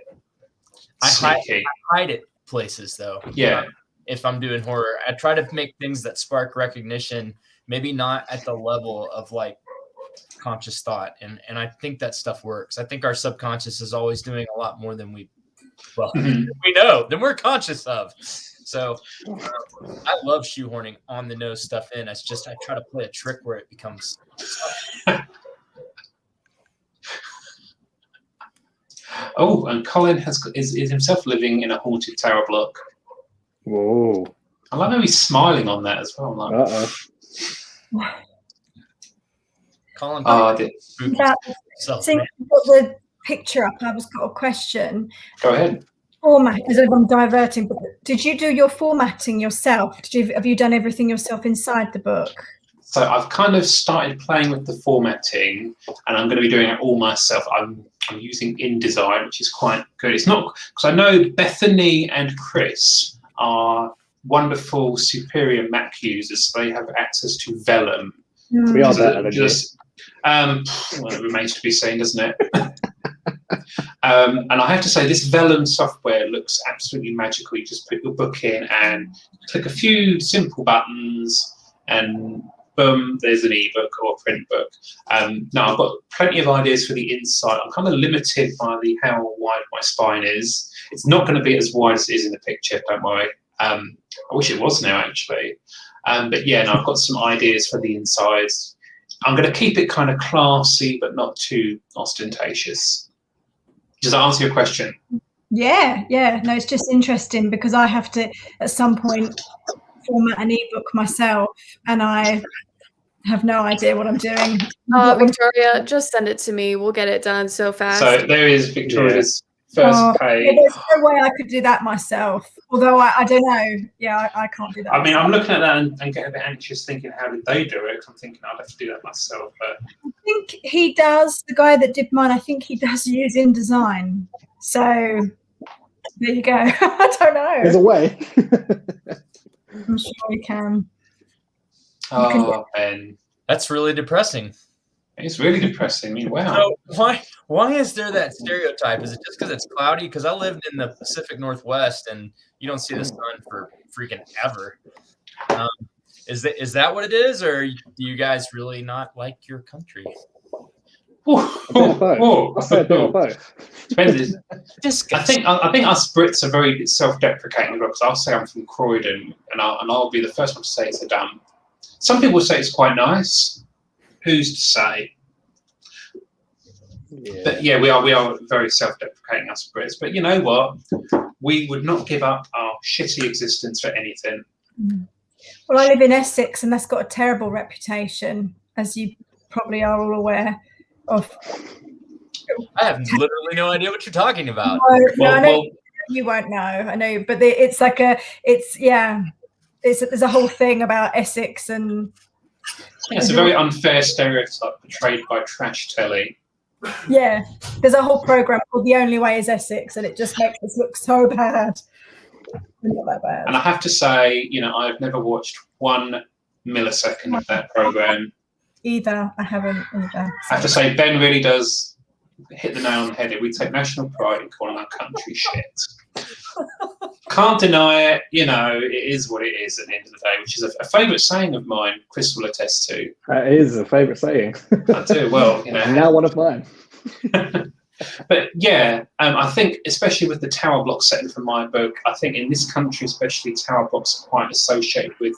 sneaky. I hide it places though. Yeah. If I'm doing horror, I try to make things that spark recognition, maybe not at the level of like conscious thought. And I think that stuff works. I think our subconscious is always doing a lot more than we know, than we're conscious of. So I love shoehorning on the nose stuff in. It's just I try to play a trick where it becomes. Oh, and Colin is himself living in a haunted tower block. Whoa! I like how he's smiling on that as well. Like, Colin, Since you got the picture up, I've just got a question. Go ahead. Format, as if I'm diverting, but did you do your formatting yourself? Have you done everything yourself inside the book? So I've kind of started playing with the formatting, and I'm going to be doing it all myself. I'm using InDesign, which is quite good. It's not because I know Bethany and Chris are wonderful, superior Mac users, so they have access to Vellum. We are better than you. Well, it remains to be seen, doesn't it? And I have to say, this Vellum software looks absolutely magical. You just put your book in and click a few simple buttons, and boom, there's an ebook or a print book. Now, I've got plenty of ideas for the inside. I'm kind of limited by how wide my spine is. It's not going to be as wide as it is in the picture, don't worry. I wish it was now, actually. But yeah, no, I've got some ideas for the insides. I'm going to keep it kind of classy, but not too ostentatious. Does that answer your question? Yeah. No, it's just interesting because I have to, at some point, format an ebook myself, and I have no idea what I'm doing. Victoria, just send it to me. We'll get it done so fast. So there is Victoria's first page. Yeah, there's no way I could do that myself. Although I don't know. Yeah, I can't do that. I mean, I'm looking at that and get a bit anxious thinking, how did they do it? I'm thinking I'd have to do that myself. But I think he does, the guy that did mine, I think he does use InDesign. So there you go. I don't know. There's a way. I'm sure you can. Oh, Ben. That's really depressing. It's really depressing. I mean, wow. So why is there that stereotype? Is it just because it's cloudy? Because I lived in the Pacific Northwest and you don't see the sun for freaking ever. Is that what it is, or do you guys really not like your country? I said a bit of both. Depends. I think us Brits are very self-deprecating because I'll say I'm from Croydon and I'll be the first one to say it's a dump. Some people say it's quite nice. Who's to say? Yeah. But yeah, we are very self-deprecating, us Brits. But you know what? We would not give up our shitty existence for anything. Well, I live in Essex, and that's got a terrible reputation, as you probably are all aware of. I have literally no idea what you're talking about. No, I know you won't know. I know, but there's a whole thing about Essex and. Yeah, it's a very unfair stereotype portrayed by trash telly. Yeah, there's a whole program called The Only Way is Essex, and it just makes us look so bad. Not that bad. And I have to say, I've never watched one millisecond of that program. Either. I haven't either. I have to say, Ben really does hit the nail on the head. We take national pride in calling our country shit. Can't deny it. You know, it is what it is at the end of the day, which is a favourite saying of mine. Chris will attest to. That is a favourite saying. I do. Well, you know. Now one of mine. But yeah, I think especially with the tower block setting from my book, I think in this country especially, tower blocks are quite associated with.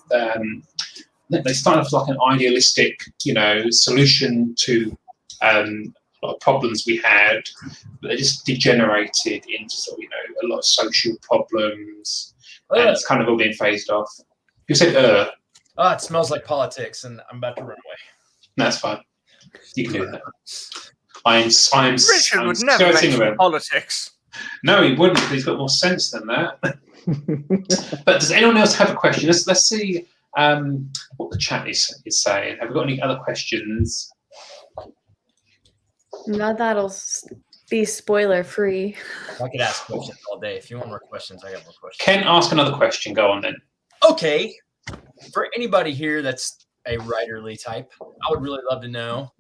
They start off like an idealistic, you know, solution to a lot of problems we had, but they just degenerated into sort of, you know, a lot of social problems, and it's kind of all being phased off. You said, Oh, it smells like politics, and I'm about to run away. That's fine. You can do that. I'm Richard would never mention politics. No, he wouldn't. He's got more sense than that. But does anyone else have a question? Let's see what the chat is saying. Have we got any other questions? Now that'll be spoiler free. I could ask questions all day. If you want more questions, I got more questions. Ken, ask another question. Go on then. Okay. For anybody here that's a writerly type, I would really love to know,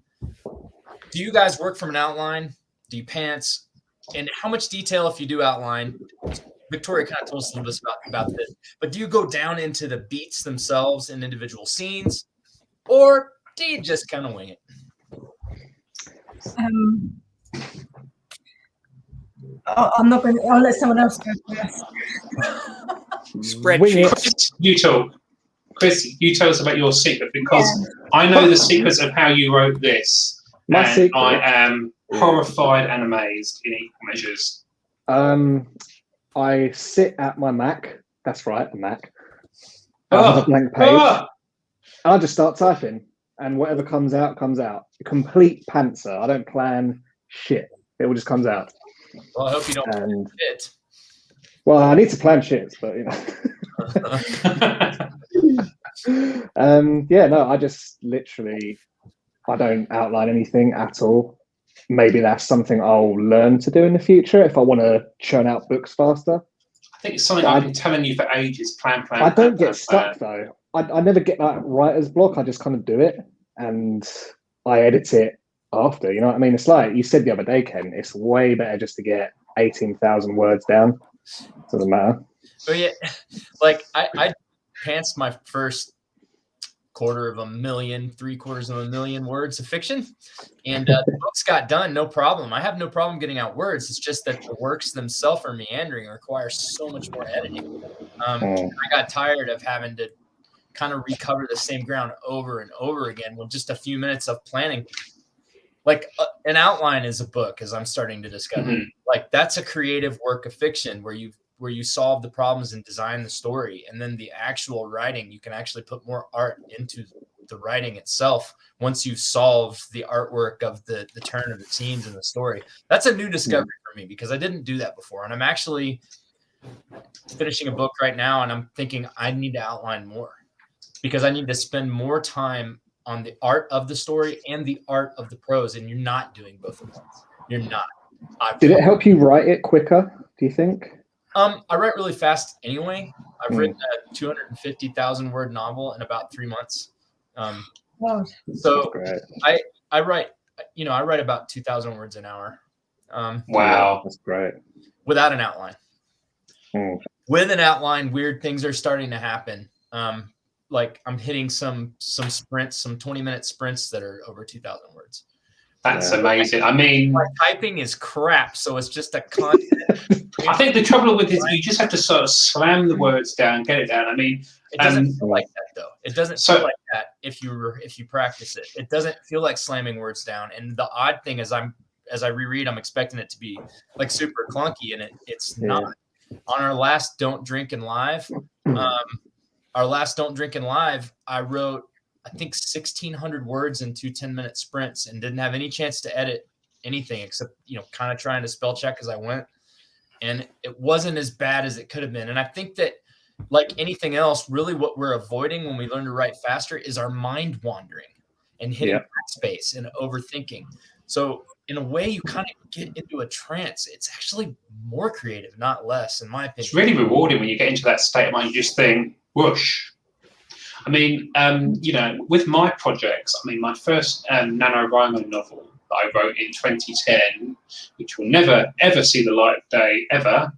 do you guys work from an outline? Do you pants? And how much detail, if you do outline? Victoria kind of told us a little bit about this, but do you go down into the beats themselves in individual scenes, or do you just kind of wing it? I'm not going to. I'll let someone else go first. Spreadsheet. You talk. Chris, you tell us about your secret, because I know the secrets of how you wrote this. My secret. I am horrified and amazed in equal measures. I sit at my Mac. That's right, a Mac. I have a blank page. I just start typing, and whatever comes out, comes out. Complete pantser. I don't plan shit. It all just comes out. Well, I hope you don't plan shit. Well, I need to plan shit, but you know. Yeah, no, I just literally, I don't outline anything at all. Maybe that's something I'll learn to do in the future if I want to churn out books faster. I think it's something I've been telling you for ages. Plan. I don't get stuck though. I never get that writer's block. I just kind of do it and I edit it after. You know what I mean? It's like you said the other day, Ken. It's way better just to get 18,000 words down. Doesn't matter. Oh yeah, like I pantsed my first 750,000 words of fiction, and the books got done, no problem. I have no problem getting out words. It's just that the works themselves are meandering and require so much more editing. I got tired of having to kind of recover the same ground over and over again with just a few minutes of planning. Like an outline is a book, as I'm starting to discover. Like that's a creative work of fiction where you solve the problems and design the story, and then the actual writing, you can actually put more art into the writing itself once you've solved the artwork of the turn of the scenes in the story. That's a new discovery for me, because I didn't do that before, and I'm actually finishing a book right now, and I'm thinking I need to outline more, because I need to spend more time on the art of the story and the art of the prose, and you're not doing both at once. You're not. Did it help you write it quicker, do you think? I write really fast anyway. I've written a 250,000 word novel in about 3 months. Wow. So I write, I write about 2,000 words an hour. Wow, that's great. Without an outline. With an outline, weird things are starting to happen. Like I'm hitting some sprints, some 20-minute sprints that are over 2,000 words. That's amazing. I mean, my typing is crap, so it's just a constant. I think the trouble with it is you just have to sort of slam the words down, get it down. I mean, it doesn't feel like that though. It doesn't feel like that if you practice it. It doesn't feel like slamming words down. And the odd thing is, as I reread, I'm expecting it to be like super clunky, and it's not. On our last Don't Drink and Live, I wrote, I think 1,600 words in 2 10-minute sprints, and didn't have any chance to edit anything except, kind of trying to spell check as I went. And it wasn't as bad as it could have been. And I think that, like anything else, really what we're avoiding when we learn to write faster is our mind wandering and hitting backspace and overthinking. So in a way, you kind of get into a trance. It's actually more creative, not less, in my opinion. It's really rewarding when you get into that state of mind. You just think, whoosh. I mean, you know, with my projects, I mean, my first NaNoWriMo novel that I wrote in 2010, which will never, ever see the light of day, ever.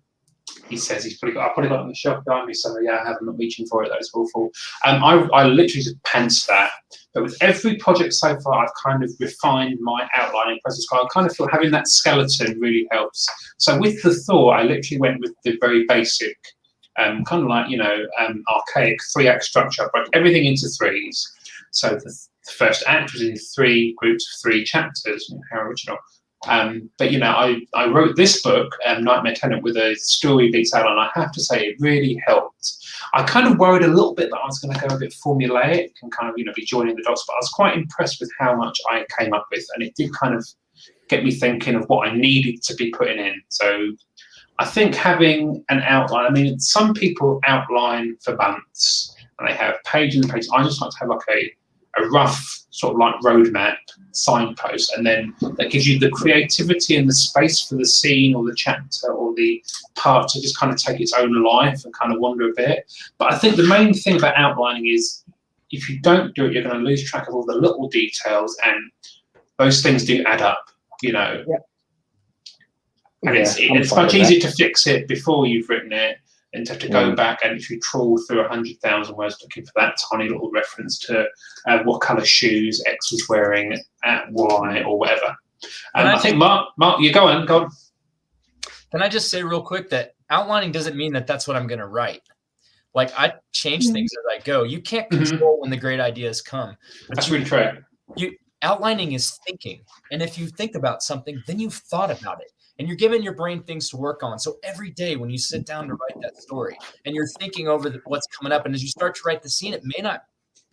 He says I've probably got it on the shelf behind me somewhere. Yeah, I have. I'm not reaching for it. That is awful. I literally just pants that. But with every project so far, I've kind of refined my outlining process. I kind of feel having that skeleton really helps. So with the Thor, I literally went with the very basic, kind of like, you know, archaic 3-act structure. I broke everything into 3s. So the first act was in 3 groups of 3 chapters. How original. But you know, I wrote this book, Nightmare Tenant, with a story beats outline. I have to say, it really helped. I kind of worried a little bit that I was going to go a bit formulaic and kind of, you know, be joining the dots, but I was quite impressed with how much I came up with, and it did kind of get me thinking of what I needed to be putting in. So I think having an outline, I mean, some people outline for months and they have pages and pages. I just like to have like a rough sort of like roadmap, signpost, and then that gives you the creativity and the space for the scene or the chapter or the part to just kind of take its own life and kind of wander a bit. But I think the main thing about outlining is if you don't do it, you're going to lose track of all the little details, and those things do add up, you know. Yeah. And it's much easier to fix it before you've written it and to have to go back and if you trawl through 100,000 words looking for that tiny little reference to what colour shoes X was wearing at Y or whatever. I think Mark, you go on. Can I just say real quick that outlining doesn't mean that that's what I'm going to write. Like, I change things as I go. You can't control when the great ideas come. That's really true. Outlining is thinking. And if you think about something, then you've thought about it. And you're giving your brain things to work on. So every day when you sit down to write that story and you're thinking over what's coming up, and as you start to write the scene, it may not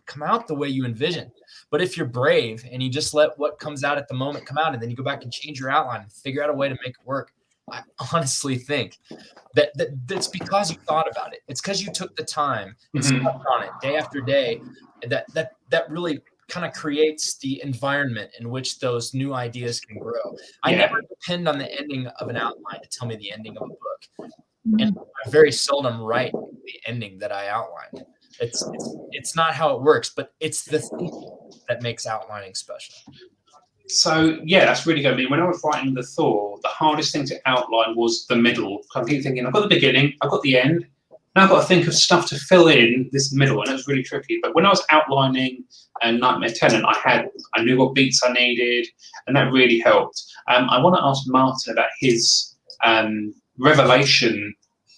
come out the way you envision. But if you're brave and you just let what comes out at the moment come out, and then you go back and change your outline and figure out a way to make it work, I honestly think that's because you thought about it. It's because you took the time and slept on it day after day. That really kind of creates the environment in which those new ideas can grow. I never depend on the ending of an outline to tell me the ending of a book. And I very seldom write the ending that I outlined. It's not how it works, but it's the thing that makes outlining special. So yeah, that's really good. I mean, when I was writing the Thor, the hardest thing to outline was the middle. I keep thinking, I've got the beginning, I've got the end, now I've got to think of stuff to fill in this middle, and it was really tricky. But when I was outlining Nightmare Tenant, I knew what beats I needed, and that really helped. I want to ask Martin about his revelation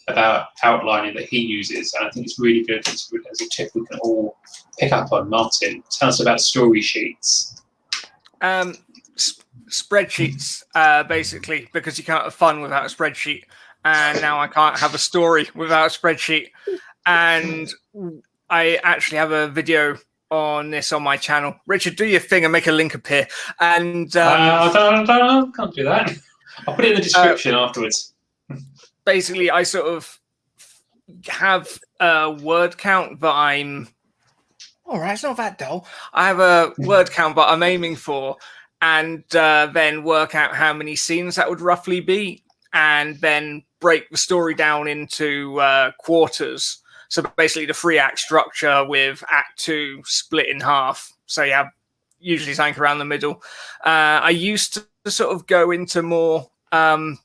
about outlining that he uses, and I think it's really good as a tip we can all pick up on. Martin, tell us about story sheets. Spreadsheets, basically, because you can't have fun without a spreadsheet. And now I can't have a story without a spreadsheet. And I actually have a video on this on my channel. Richard, do your thing and make a link appear. And can't do that. I'll put it in the description afterwards. Basically, I sort of have a word count, but I'm all right. It's not that dull. I have a word count, but I'm aiming for, and then work out how many scenes that would roughly be, and then break the story down into quarters. So basically the 3-act structure with Act 2 split in half. So you have usually something around the middle. I used to sort of go into more... I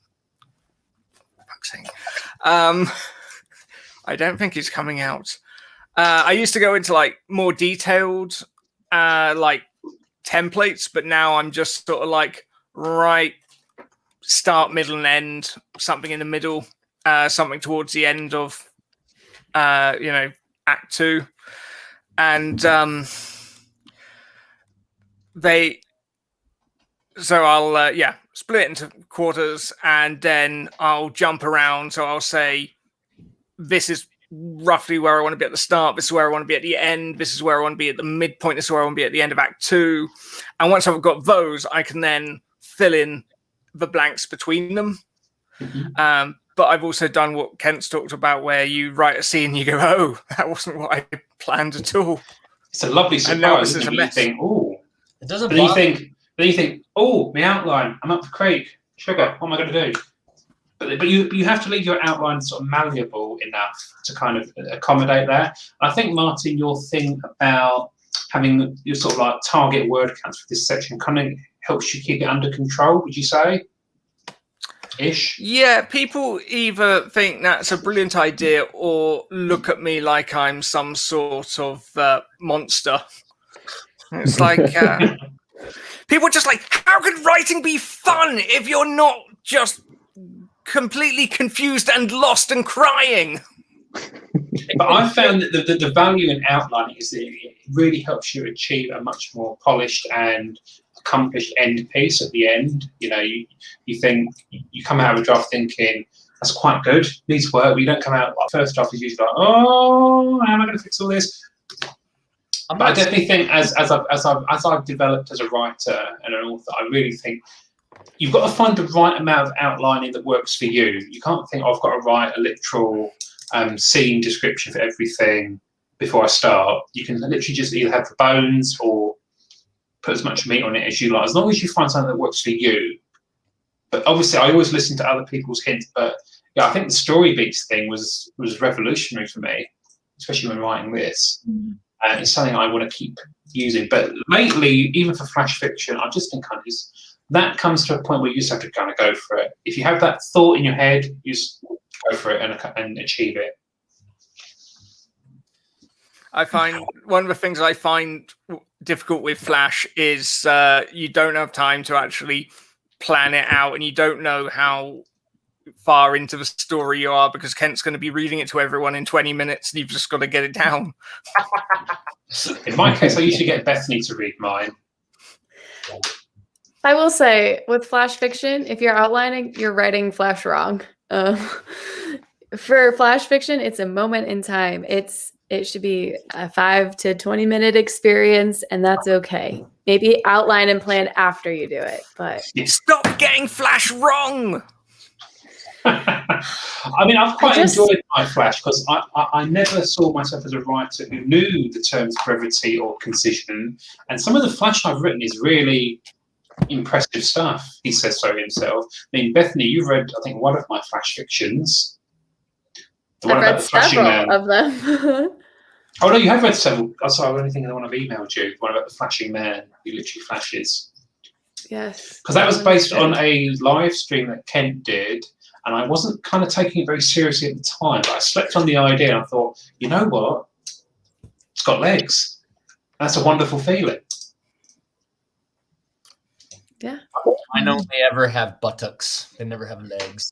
don't think it's coming out. I used to go into like more detailed like templates, but now I'm just sort of like, right, start, middle, and end, something in the middle, something towards the end of, Act 2. And so I'll, split it into quarters, and then I'll jump around. So I'll say, this is roughly where I want to be at the start. This is where I want to be at the end. This is where I want to be at the midpoint. This is where I want to be at the end of Act 2. And once I've got those, I can then fill in the blanks between them. But I've also done what Kent's talked about, where you write a scene and you go, oh, that wasn't what I planned at all. It's a lovely surprise. And you think, oh, it doesn't. Then you think, oh, my outline. I'm up for Craig. Sugar. What am I going to do? But you have to leave your outline sort of malleable difficult enough to kind of accommodate that. I think, Martin, your thing about having your sort of like target word counts for this section kind of helps you keep it under control, would you say? Ish? Yeah, people either think that's a brilliant idea or look at me like I'm some sort of monster. It's like people are just like, how can writing be fun if you're not just completely confused and lost and crying? But I found that the value in outlining is that it really helps you achieve a much more polished and accomplished end piece at the end. You know, you think you come out of a draft thinking that's quite good, needs work, but you don't come out like first draft is usually like, oh, how am I going to fix all this? But I definitely think as I've developed as a writer and an author, I really think you've got to find the right amount of outlining that works for you. You can't think, oh, I've got to write a literal scene description for everything before I start. You can literally just either have the bones or put as much meat on it as you like, as long as you find something that works for you. But obviously, I always listen to other people's hints. But yeah, I think the story beats thing was revolutionary for me, especially when writing this. It's something I want to keep using. But lately, even for flash fiction, I've just been kind of that comes to a point where you just have to kind of go for it. If you have that thought in your head, you just go for it and achieve it. I find one of the things I find difficult with Flash is you don't have time to actually plan it out, and you don't know how far into the story you are because Kent's going to be reading it to everyone in 20 minutes and you've just got to get it down. In my case, I usually get Bethany to read mine. I will say, with flash fiction, if you're outlining, you're writing Flash wrong. For flash fiction, it's a moment in time. It should be a 5 to 20 minute experience, and that's okay. Maybe outline and plan after you do it, but stop getting Flash wrong. I mean, I've quite enjoyed my Flash because I never saw myself as a writer who knew the terms brevity or concision, and some of the Flash I've written is really impressive stuff. He says so himself. I mean, Bethany, you've read, I think, one of my Flash fictions. The one I've about read the flashing man. several of them. Oh no, you have read several. Oh, sorry, I only think the one I've emailed you. The one about the flashing man who literally flashes. Yes. Because that was based on a live stream that Kent did, and I wasn't kind of taking it very seriously at the time, but I slept on the idea and I thought, you know what? It's got legs. That's a wonderful feeling. Yeah. I know they ever have buttocks. They never have legs.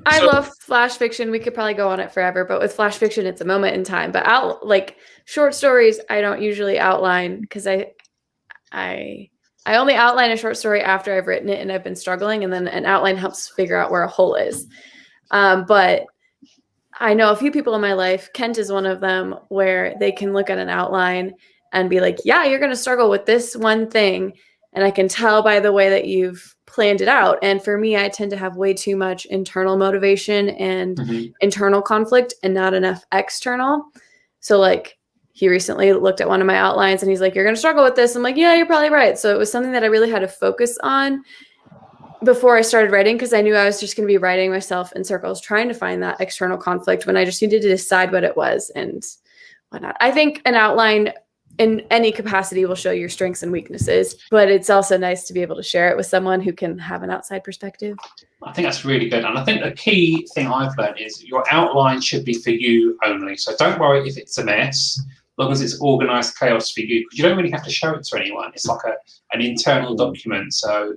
I love flash fiction. We could probably go on it forever, but with flash fiction, it's a moment in time. But like short stories, I don't usually outline because I only outline a short story after I've written it and I've been struggling, and then an outline helps figure out where a hole is. But I know a few people in my life, Kent is one of them, where they can look at an outline and be like, yeah, you're going to struggle with this one thing. And I can tell by the way that you've planned it out. And for me, I tend to have way too much internal motivation and internal conflict and not enough external. So like he recently looked at one of my outlines and he's like, you're going to struggle with this. I'm like, yeah, you're probably right. So it was something that I really had to focus on before I started writing, because I knew I was just going to be writing myself in circles, trying to find that external conflict when I just needed to decide what it was and whatnot. I think an outline in any capacity will show your strengths and weaknesses, but it's also nice to be able to share it with someone who can have an outside perspective. I think that's really good. And I think the key thing I've learned is your outline should be for you only. So don't worry if it's a mess, as long as it's organized chaos for you, because you don't really have to show it to anyone. It's like an internal document. So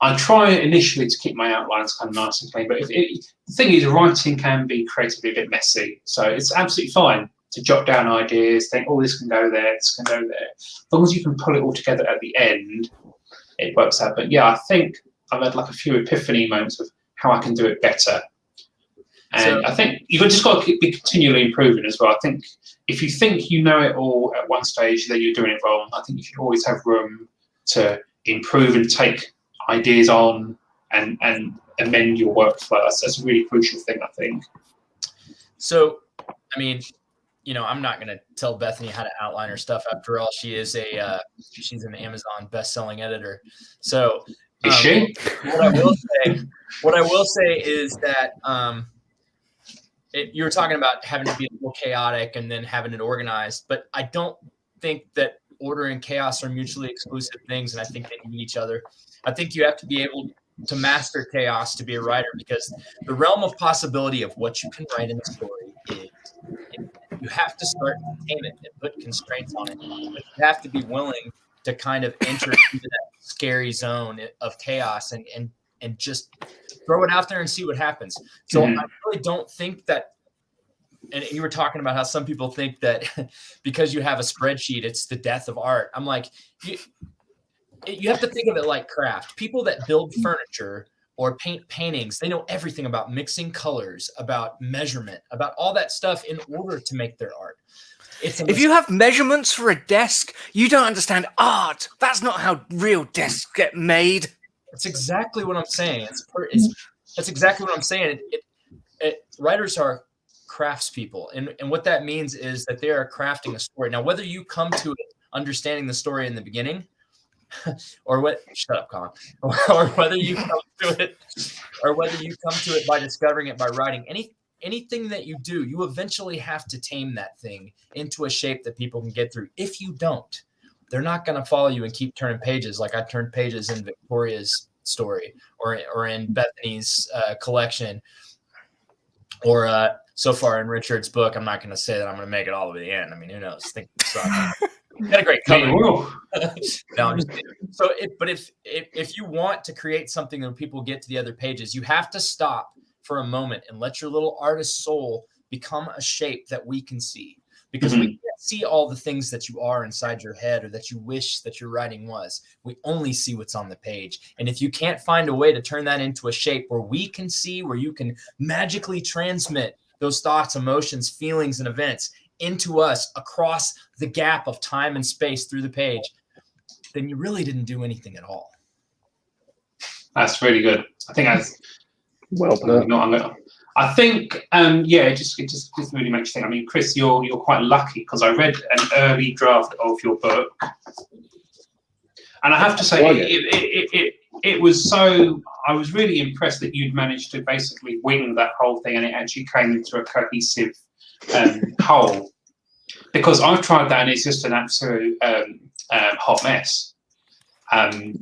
I try initially to keep my outlines kind of nice and clean, but the thing is, writing can be creatively a bit messy. So it's absolutely fine to jot down ideas, think, oh, this can go there, this can go there. As long as you can pull it all together at the end, it works out. But yeah, I think I've had like a few epiphany moments of how I can do it better. And I think you've just got to be continually improving as well. I think if you think you know it all at one stage, then you're doing it wrong. I think you should always have room to improve and take ideas on and amend your workflow. That's a really crucial thing, I think. So, I mean, you know, I'm not going to tell Bethany how to outline her stuff. After all, she is she's an Amazon best-selling editor. So Is she? What I will say is that you were talking about having to be a little chaotic and then having it organized, but I don't think that order and chaos are mutually exclusive things, and I think they need each other. I think you have to be able to master chaos to be a writer, because the realm of possibility of what you can write in a story is you have to start to tame it and put constraints on it. But you have to be willing to kind of enter into that scary zone of chaos and just throw it out there and see what happens. So I really don't think that, and you were talking about how some people think that because you have a spreadsheet, it's the death of art. I'm like, you have to think of it like craft. People that build furniture or paint paintings, they know everything about mixing colors, about measurement, about all that stuff in order to make their art. If you have measurements for a desk, you don't understand art. That's not how real desks get made. That's exactly what I'm saying. That's exactly what I'm saying. Writers are craftspeople, and what that means is that they are crafting a story. Now, whether you come to it understanding the story in the beginning, shut up, Colin, or whether you come to it by discovering it by writing, anything that you do, you eventually have to tame that thing into a shape that people can get through. If you don't, they're not going to follow you and keep turning pages like I turned pages in Victoria's story or in Bethany's collection, or so far in Richard's book. I'm not going to say that I'm going to make it all the way to the end. I mean, who knows? Think got a great cover. No, I'm just kidding. So, but if you want to create something that people get to the other pages, you have to stop for a moment and let your little artist soul become a shape that we can see. Because we can't see all the things that you are inside your head or that you wish that your writing was. We only see what's on the page. And if you can't find a way to turn that into a shape where we can see, where you can magically transmit those thoughts, emotions, feelings, and events into us across the gap of time and space through the page, then you really didn't do anything at all. That's really good. I think that's well put. I think, it just really makes you think. I mean, Chris, you're quite lucky, because I read an early draft of your book, and I have to say, it was so. I was really impressed that you'd managed to basically wing that whole thing, and it actually came into a cohesive whole. Because I've tried that, and it's just an absolute hot mess.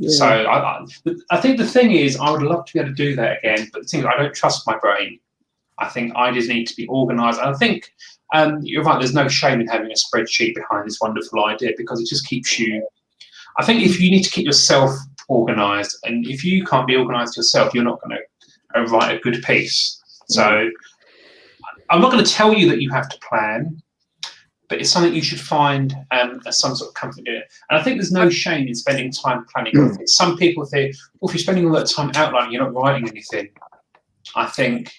So I think the thing is, I would love to be able to do that again, but the thing is, I don't trust my brain. I think I just need to be organised. And I think you're right, there's no shame in having a spreadsheet behind this wonderful idea, because it just keeps you, I think if you need to keep yourself organised, and if you can't be organised yourself, you're not going to write a good piece. So I'm not going to tell you that you have to plan, but it's something you should find some sort of comfort in it. And I think there's no shame in spending time planning. Some people think, well, if you're spending all that time outlining, you're not writing anything. I think,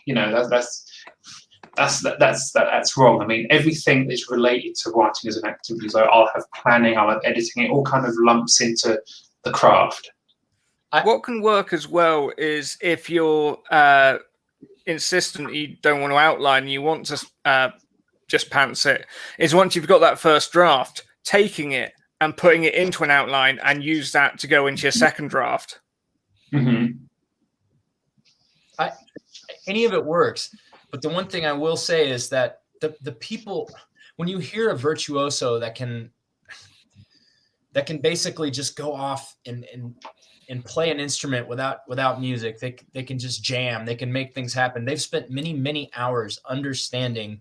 that's wrong. I mean, everything that's related to writing as an activity, so I'll have planning, I'll have editing, it all kind of lumps into the craft. What can work as well is if you're insistent you don't want to outline, you want to just pants it, is once you've got that first draft, taking it and putting it into an outline and use that to go into your second draft. Any of it works, but the one thing I will say is that the people, when you hear a virtuoso that can basically just go off and play an instrument without music, they can just jam, they can make things happen. They've spent many hours understanding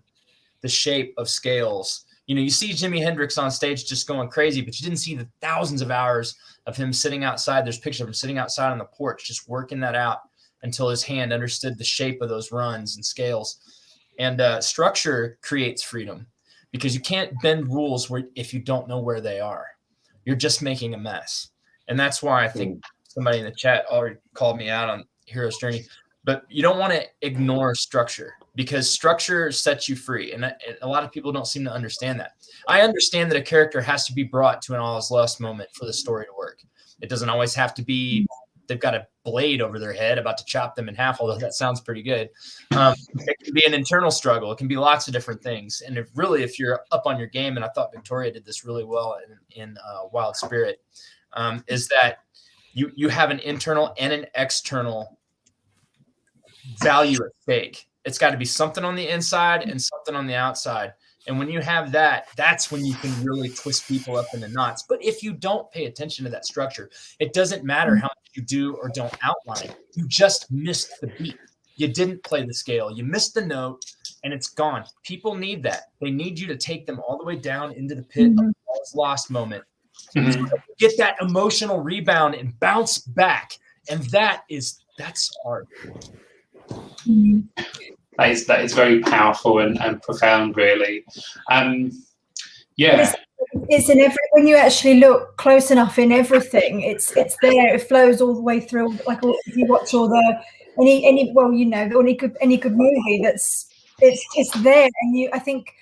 the shape of scales. You see Jimi Hendrix on stage just going crazy, but you didn't see the thousands of hours of him sitting outside. There's pictures of him sitting outside on the porch, just working that out until his hand understood the shape of those runs and scales. And structure creates freedom, because you can't bend rules if you don't know where they are. You're just making a mess. And that's why I think somebody in the chat already called me out on Hero's Journey. But you don't want to ignore structure, because structure sets you free. And a lot of people don't seem to understand that. I understand that a character has to be brought to an all is lost moment for the story to work. It doesn't always have to be they've got a blade over their head about to chop them in half, although that sounds pretty good. It can be an internal struggle. It can be lots of different things. And if you're up on your game, and I thought Victoria did this really well in Wild Spirit, is that You have an internal and an external value at stake. It's got to be something on the inside and something on the outside. And when you have that, that's when you can really twist people up into knots. But if you don't pay attention to that structure, it doesn't matter how much you do or don't outline. You just missed the beat. You didn't play the scale. You missed the note, and it's gone. People need that. They need you to take them all the way down into the pit of the ball's lost moment. So get that emotional rebound and bounce back. And that's art. That is very powerful and profound, really. Yeah. It's in every, when you actually look close enough in everything, it's there. It flows all the way through. Like if you watch all the any well, you know, any good movie, it's there, and I think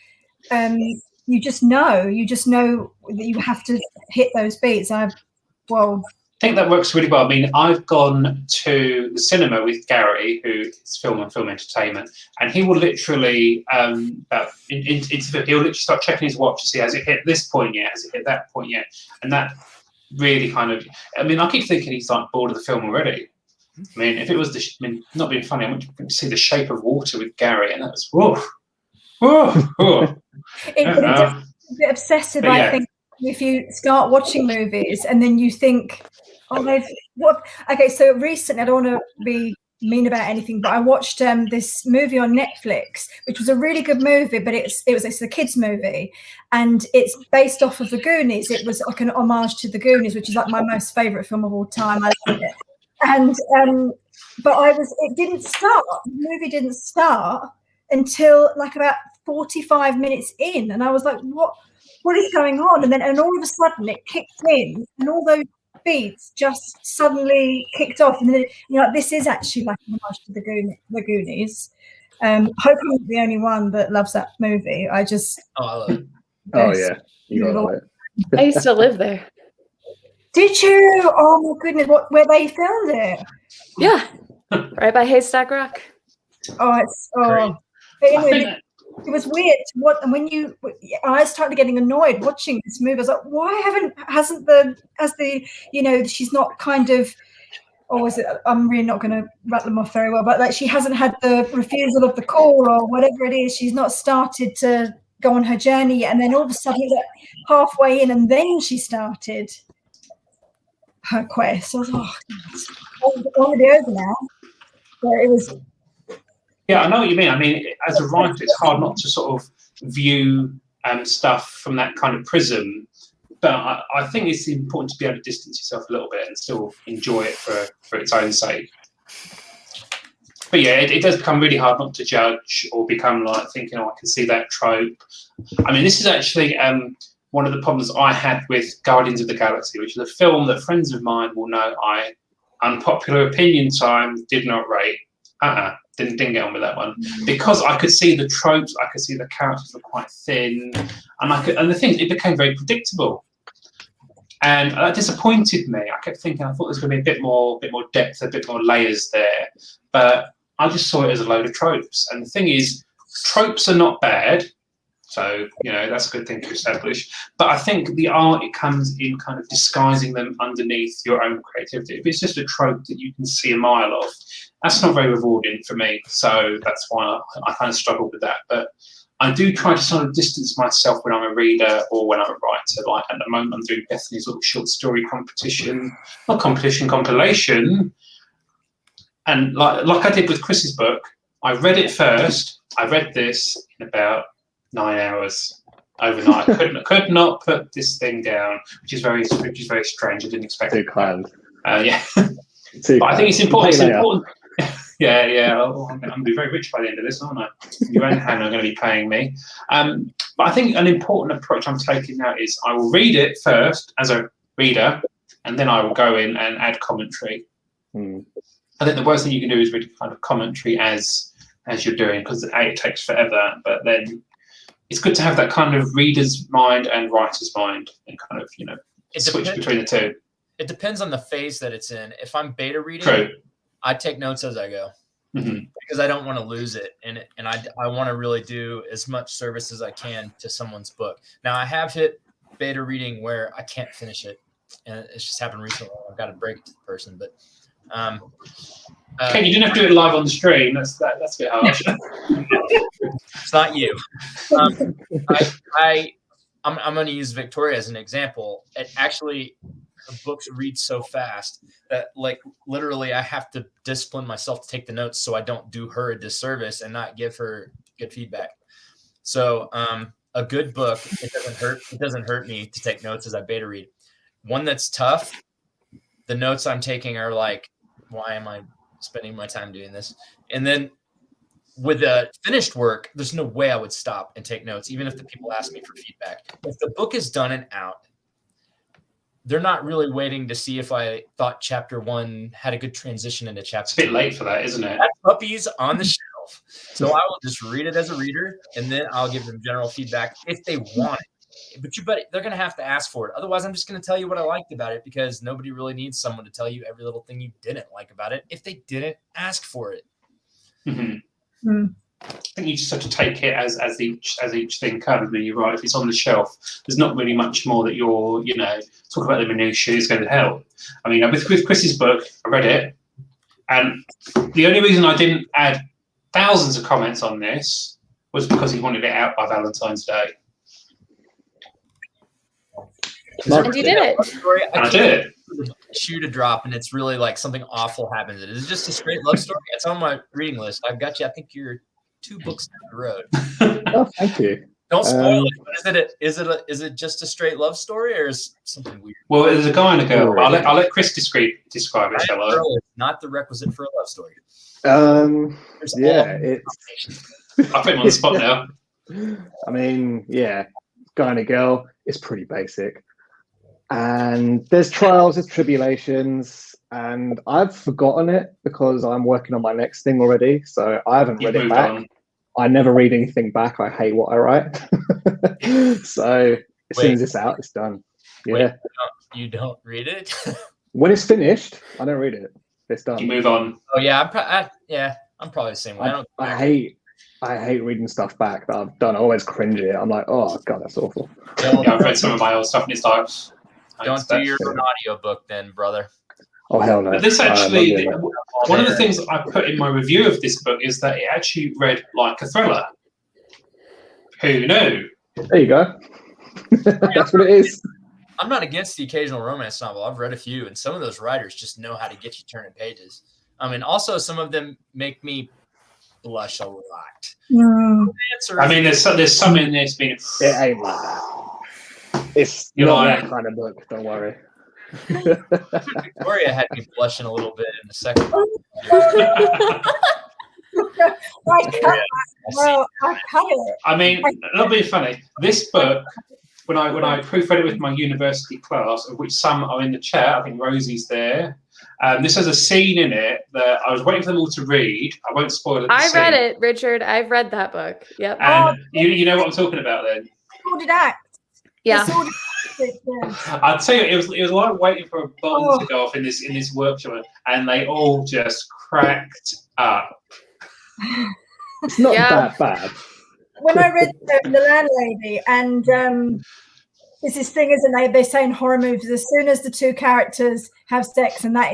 you just know that you have to hit those beats. I think that works really well. I mean, I've gone to the cinema with Gary, who is film and film entertainment, and he will literally, he'll literally start checking his watch to see, has it hit this point yet? Has it hit that point yet? And that really kind of, I mean, I keep thinking he's like bored of the film already. I mean, if it was not being funny, I went to see The Shape of Water with Gary, and that was, It's a bit obsessive, But yeah. I think. If you start watching movies and then you think, okay, so recently, I don't want to be mean about anything, but I watched this movie on Netflix, which was a really good movie, but it's a kids movie, and it's based off of the Goonies. It was like an homage to the Goonies, which is like my most favorite film of all time. I love it. And but it didn't start. The movie didn't start until like about 45 minutes in, and I was like, what is going on? And all of a sudden it kicked in, and all those beats just suddenly kicked off. And then you're like, this is actually like a homage to the Goonies. Hopefully I'm not the only one that loves that movie. I love it. Oh yeah, you gotta love it. I used to live there. Did you? Oh my goodness, where they filmed it? Yeah, right by Haystack Rock. But anyway, it was weird to watch, and when I started getting annoyed watching this movie. I was like, why hasn't the you know, she's not kind of, I'm really not going to rattle them off very well, but like she hasn't had the refusal of the call or whatever it is. She's not started to go on her journey yet, and then all of a sudden it was like halfway in, and then she started her quest. I was like, it's already over now. But it was. Yeah, I know what you mean. I mean, as a writer, it's hard not to sort of view stuff from that kind of prism. But I think it's important to be able to distance yourself a little bit and still enjoy it for its own sake. But yeah, it does become really hard not to judge or become like thinking, I can see that trope. I mean, this is actually one of the problems I had with Guardians of the Galaxy, which is a film that friends of mine will know I, unpopular opinion time, did not rate. Didn't get on with that one because I could see the tropes, I could see the characters were quite thin, and the thing, it became very predictable, and that disappointed me. I kept thinking, I thought there was going to be a bit more depth, a bit more layers there, but I just saw it as a load of tropes. And the thing is, tropes are not bad, so you know that's a good thing to establish. But I think the art, it comes in kind of disguising them underneath your own creativity. If it's just a trope that you can see a mile of, that's not very rewarding for me. So that's why I kind of struggle with that. But I do try to sort of distance myself when I'm a reader or when I'm a writer. Like at the moment, I'm doing Bethany's little short story compilation. And like I did with Chris's book, I read it first. I read this in about 9 hours overnight. Could not put this thing down, which is very strange. I didn't expect it. Too kind. Yeah. But I think it's important. It's important. Yeah. I'm going to be very rich by the end of this, aren't I? You and Hannah are going to be paying me. But I think an important approach I'm taking now is I will read it first as a reader, and then I will go in and add commentary. I think the worst thing you can do is read kind of commentary as you're doing, because it takes forever. But then it's good to have that kind of reader's mind and writer's mind, and kind of switch between the two. It depends on the phase that it's in. If I'm beta reading, True. I take notes as I go because I don't want to lose it, and I want to really do as much service as I can to someone's book. Now I have hit beta reading where I can't finish it, and it's just happened recently. I've got to break it to the person, but Ken, you didn't have to do it live on the stream. That's a bit harsh. it's not you. I'm going to use Victoria as an example. It actually, her books read so fast that, like, literally I have to discipline myself to take the notes so I don't do her a disservice and not give her good feedback. So a good book, it doesn't hurt me to take notes as I beta read. One that's tough, the notes I'm taking are like, why am I spending my time doing this? And then with a finished work, there's no way I would stop and take notes, even if the people ask me for feedback. If the book is done and out, they're not really waiting to see if I thought chapter 1 had a good transition into chapter 2. It's a bit late for that, isn't it? That puppy's on the shelf. So I will just read it as a reader, and then I'll give them general feedback if they want it. But they're going to have to ask for it. Otherwise, I'm just going to tell you what I liked about it, because nobody really needs someone to tell you every little thing you didn't like about it if they didn't ask for it. Mm-hmm. Mm. I think you just have to take it as each thing comes. I mean, you're right. If it's on the shelf, there's not really much more that you're, talk about the minutiae is going to help. I mean, with Chris's book, I read it, and the only reason I didn't add thousands of comments on this was because he wanted it out by Valentine's Day. And you did it. And I did it. Shoe to drop, and it's really like something awful happens. It is just a straight love story. It's on my reading list. I've got you. I think you're 2 books down the road. Oh, thank you. Don't spoil it. But is it just a straight love story, or is something weird? Well, there's a guy and a girl. I'll let Chris describe it, shall I? Girl is not the requisite for a love story. I'll put him on the spot now. I mean, yeah, guy and a girl. It's pretty basic. And there's trials, there's tribulations, and I've forgotten it because I'm working on my next thing already. So I haven't read it back. I never read anything back. I hate what I write. So as soon as it's out, it's done. Yeah. Wait, you don't read it? When it's finished, I don't read it. It's done. You move on. Oh yeah, I'm probably the same way. I hate reading stuff back that I've done. I always cringe it. I'm like, oh god, that's awful. Yeah, I've read some of my old stuff, and it's like, don't do your own audiobook then, brother. Oh hell no! But this actually, one of the things that I put in my review of this book is that it actually read like a thriller. Who knew? There you go. That's what it is. I'm not against the occasional romance novel. I've read a few, and some of those writers just know how to get you turning pages. I mean, also some of them make me blush a lot. I mean, there's some in this being. It ain't like that. It's not that kind of book. Don't worry. Victoria had me blushing a little bit in the second. I mean, it'll be funny. This book, when I proofread it with my university class, of which some are in the chat, I think Rosie's there. This has a scene in it that I was waiting for them all to read. I won't spoil it. I read it, Richard. I've read that book. Yep. And you know what I'm talking about then? Recorded act. Yeah. I'd say it was like waiting for a bomb to go off in this workshop, and they all just cracked up. It's not that bad. When I read The Landlady, and there's this thing, isn't they say in horror movies, as soon as the 2 characters have sex, and they're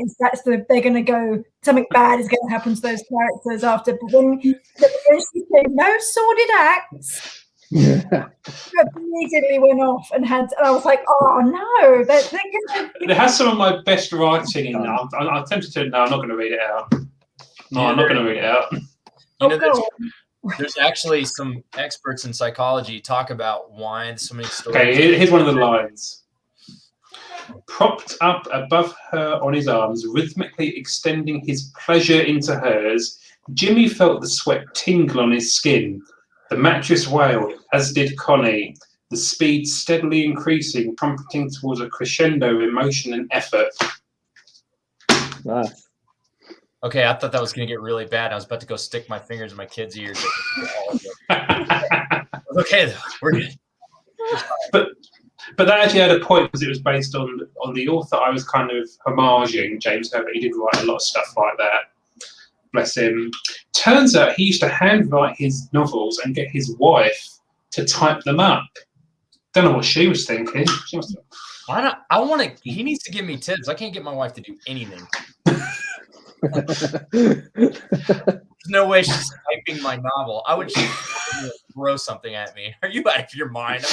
going to go, something bad is going to happen to those characters after. But when she said no sordid acts. Yeah. Immediately went off and I was like, oh no, it has some of my best writing in there. I'm tempted to. No, I'm not going to read it out. No, I'm not going to read it out. You know, there's actually some experts in psychology talk about why so many stories. Okay, here's one of the lines. Propped up above her on his arms, rhythmically extending his pleasure into hers, Jimmy felt the sweat tingle on his skin. The mattress wailed, as did Connie, the speed steadily increasing, prompting towards a crescendo of emotion and effort. Nice. Okay, I thought that was going to get really bad. I was about to go stick my fingers in my kids' ears. Okay, though. We're good. But that actually had a point because it was based on the author I was kind of homaging, James Herbert. He did write a lot of stuff like that. Bless him. Turns out he used to handwrite his novels and get his wife to type them up. Don't know what she was thinking. She must have I want to. He needs to give me tips. I can't get my wife to do anything. There's no way she's typing my novel. I would just throw something at me. Are you out of your mind?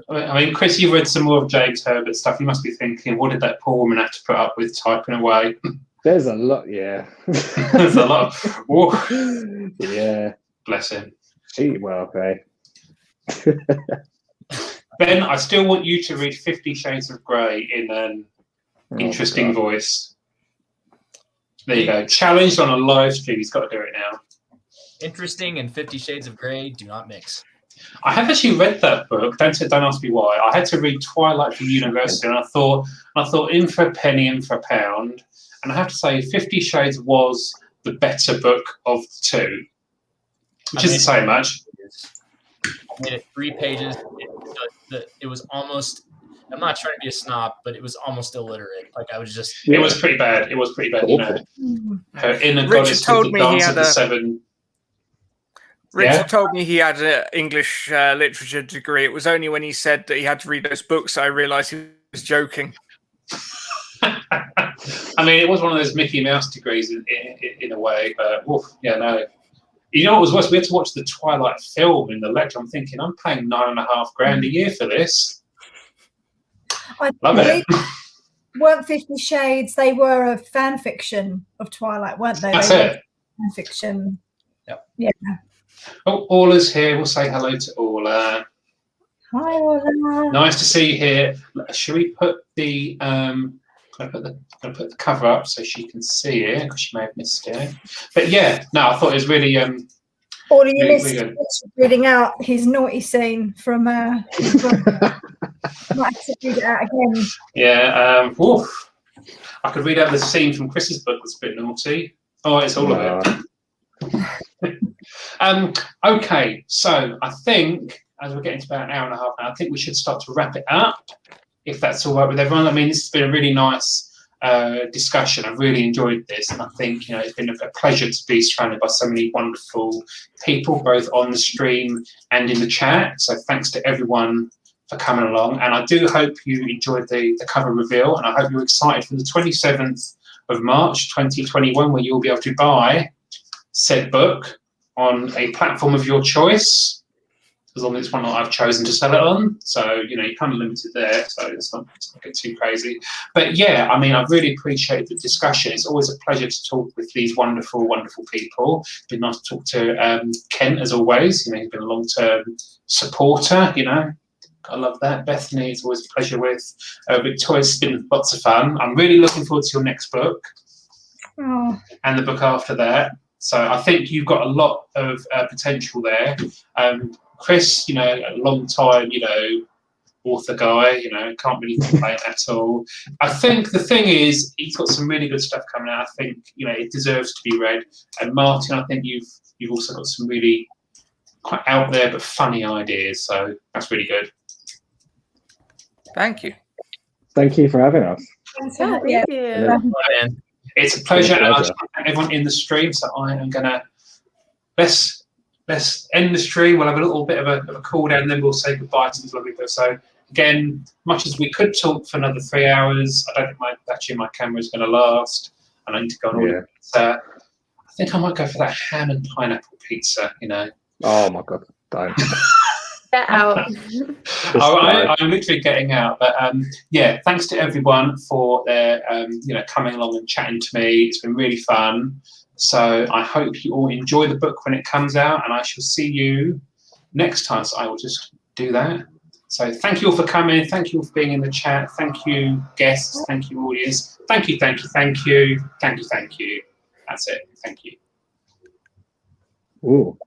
I mean, Chris, you've read some more of James Herbert stuff. You must be thinking, what did that poor woman have to put up with typing away? There's a lot, yeah. There's a lot. Whoa. Yeah. Bless him. Well, okay. Ben, I still want you to read 50 Shades of Grey in an interesting voice. There you go. Challenged on a live stream. He's got to do it now. Interesting and 50 Shades of Grey do not mix. I have actually read that book. Don't ask me why. I had to read Twilight for university, and I thought in for a penny, in for a pound. And I have to say, 50 Shades was the better book of the two, which isn't saying much. I made it 3 pages. It was almost. I'm not trying to be a snob, but it was almost illiterate. Like I was just. It was pretty bad. It was pretty bad. You know, her inner goddess told with the me he dance had of the seven. Richard told me he had an English literature degree. It was only when he said that he had to read those books that I realised he was joking. I mean, it was one of those Mickey Mouse degrees in a way, but yeah, no. You know what was worse? We had to watch the Twilight film in the lecture. I'm thinking, I'm paying $9,500 a year for this. Love it. Weren't 50 Shades? They were a fan fiction of Twilight, weren't they? That's they it. Fan fiction. Yep. Yeah. Oh, Orla's here. We'll say hello to Orla. Hi, Orla. Nice to see you here. Should we put the put the cover up so she can see it because she may have missed it. But yeah, no, I thought it was really Orla, you really, missed really good. reading out his naughty scene from his book. Might have to read it out again. Yeah, I could read out the scene from Chris's book that's a bit naughty. Oh, it's all of it. Okay, so I think as we're getting to about an hour and a half now, I think we should start to wrap it up, if that's all right with everyone. I mean, this has been a really nice discussion. I've really enjoyed this, and I think it's been a pleasure to be surrounded by so many wonderful people, both on the stream and in the chat. So thanks to everyone for coming along, and I do hope you enjoyed the cover reveal, and I hope you're excited for the 27th of March 2021, where you'll be able to buy said book on a platform of your choice, as long as it's one that I've chosen to sell it on. So, you're kind of limited there, so let's not get too crazy. But yeah, I mean, I really appreciate the discussion. It's always a pleasure to talk with these wonderful, wonderful people. It's been nice to talk to Kent, as always. He's been a long-term supporter, I love that. Bethany, it's always a pleasure with. Victoria's been lots of fun. I'm really looking forward to your next book and the book after that. So I think you've got a lot of potential there. Chris, a long time, author guy, can't really complain at all. I think the thing is, he's got some really good stuff coming out. I think, it deserves to be read. And Martin, I think you've also got some really quite out there but funny ideas. So that's really good. Thank you. Thank you for having us. Thank you. It's a pleasure. And I just thank everyone in the stream. So I am gonna let's end the stream. We'll have a little bit of a cool down, and then we'll say goodbye to this lovely people. So again, much as we could talk for another 3 hours, I don't think my camera is going to last, and I need to go on order pizza. I think I might go for that ham and pineapple pizza. Oh my god, don't. Get out. I'm literally getting out, but yeah, thanks to everyone for their coming along and chatting to me. It's been really fun. So I hope you all enjoy the book when it comes out, and I shall see you next time. So I will just do that. So thank you all for coming. Thank you all for being in the chat. Thank you, guests. Thank you, audience. Thank you, thank you, thank you. Thank you, thank you. That's it. Thank you. Ooh.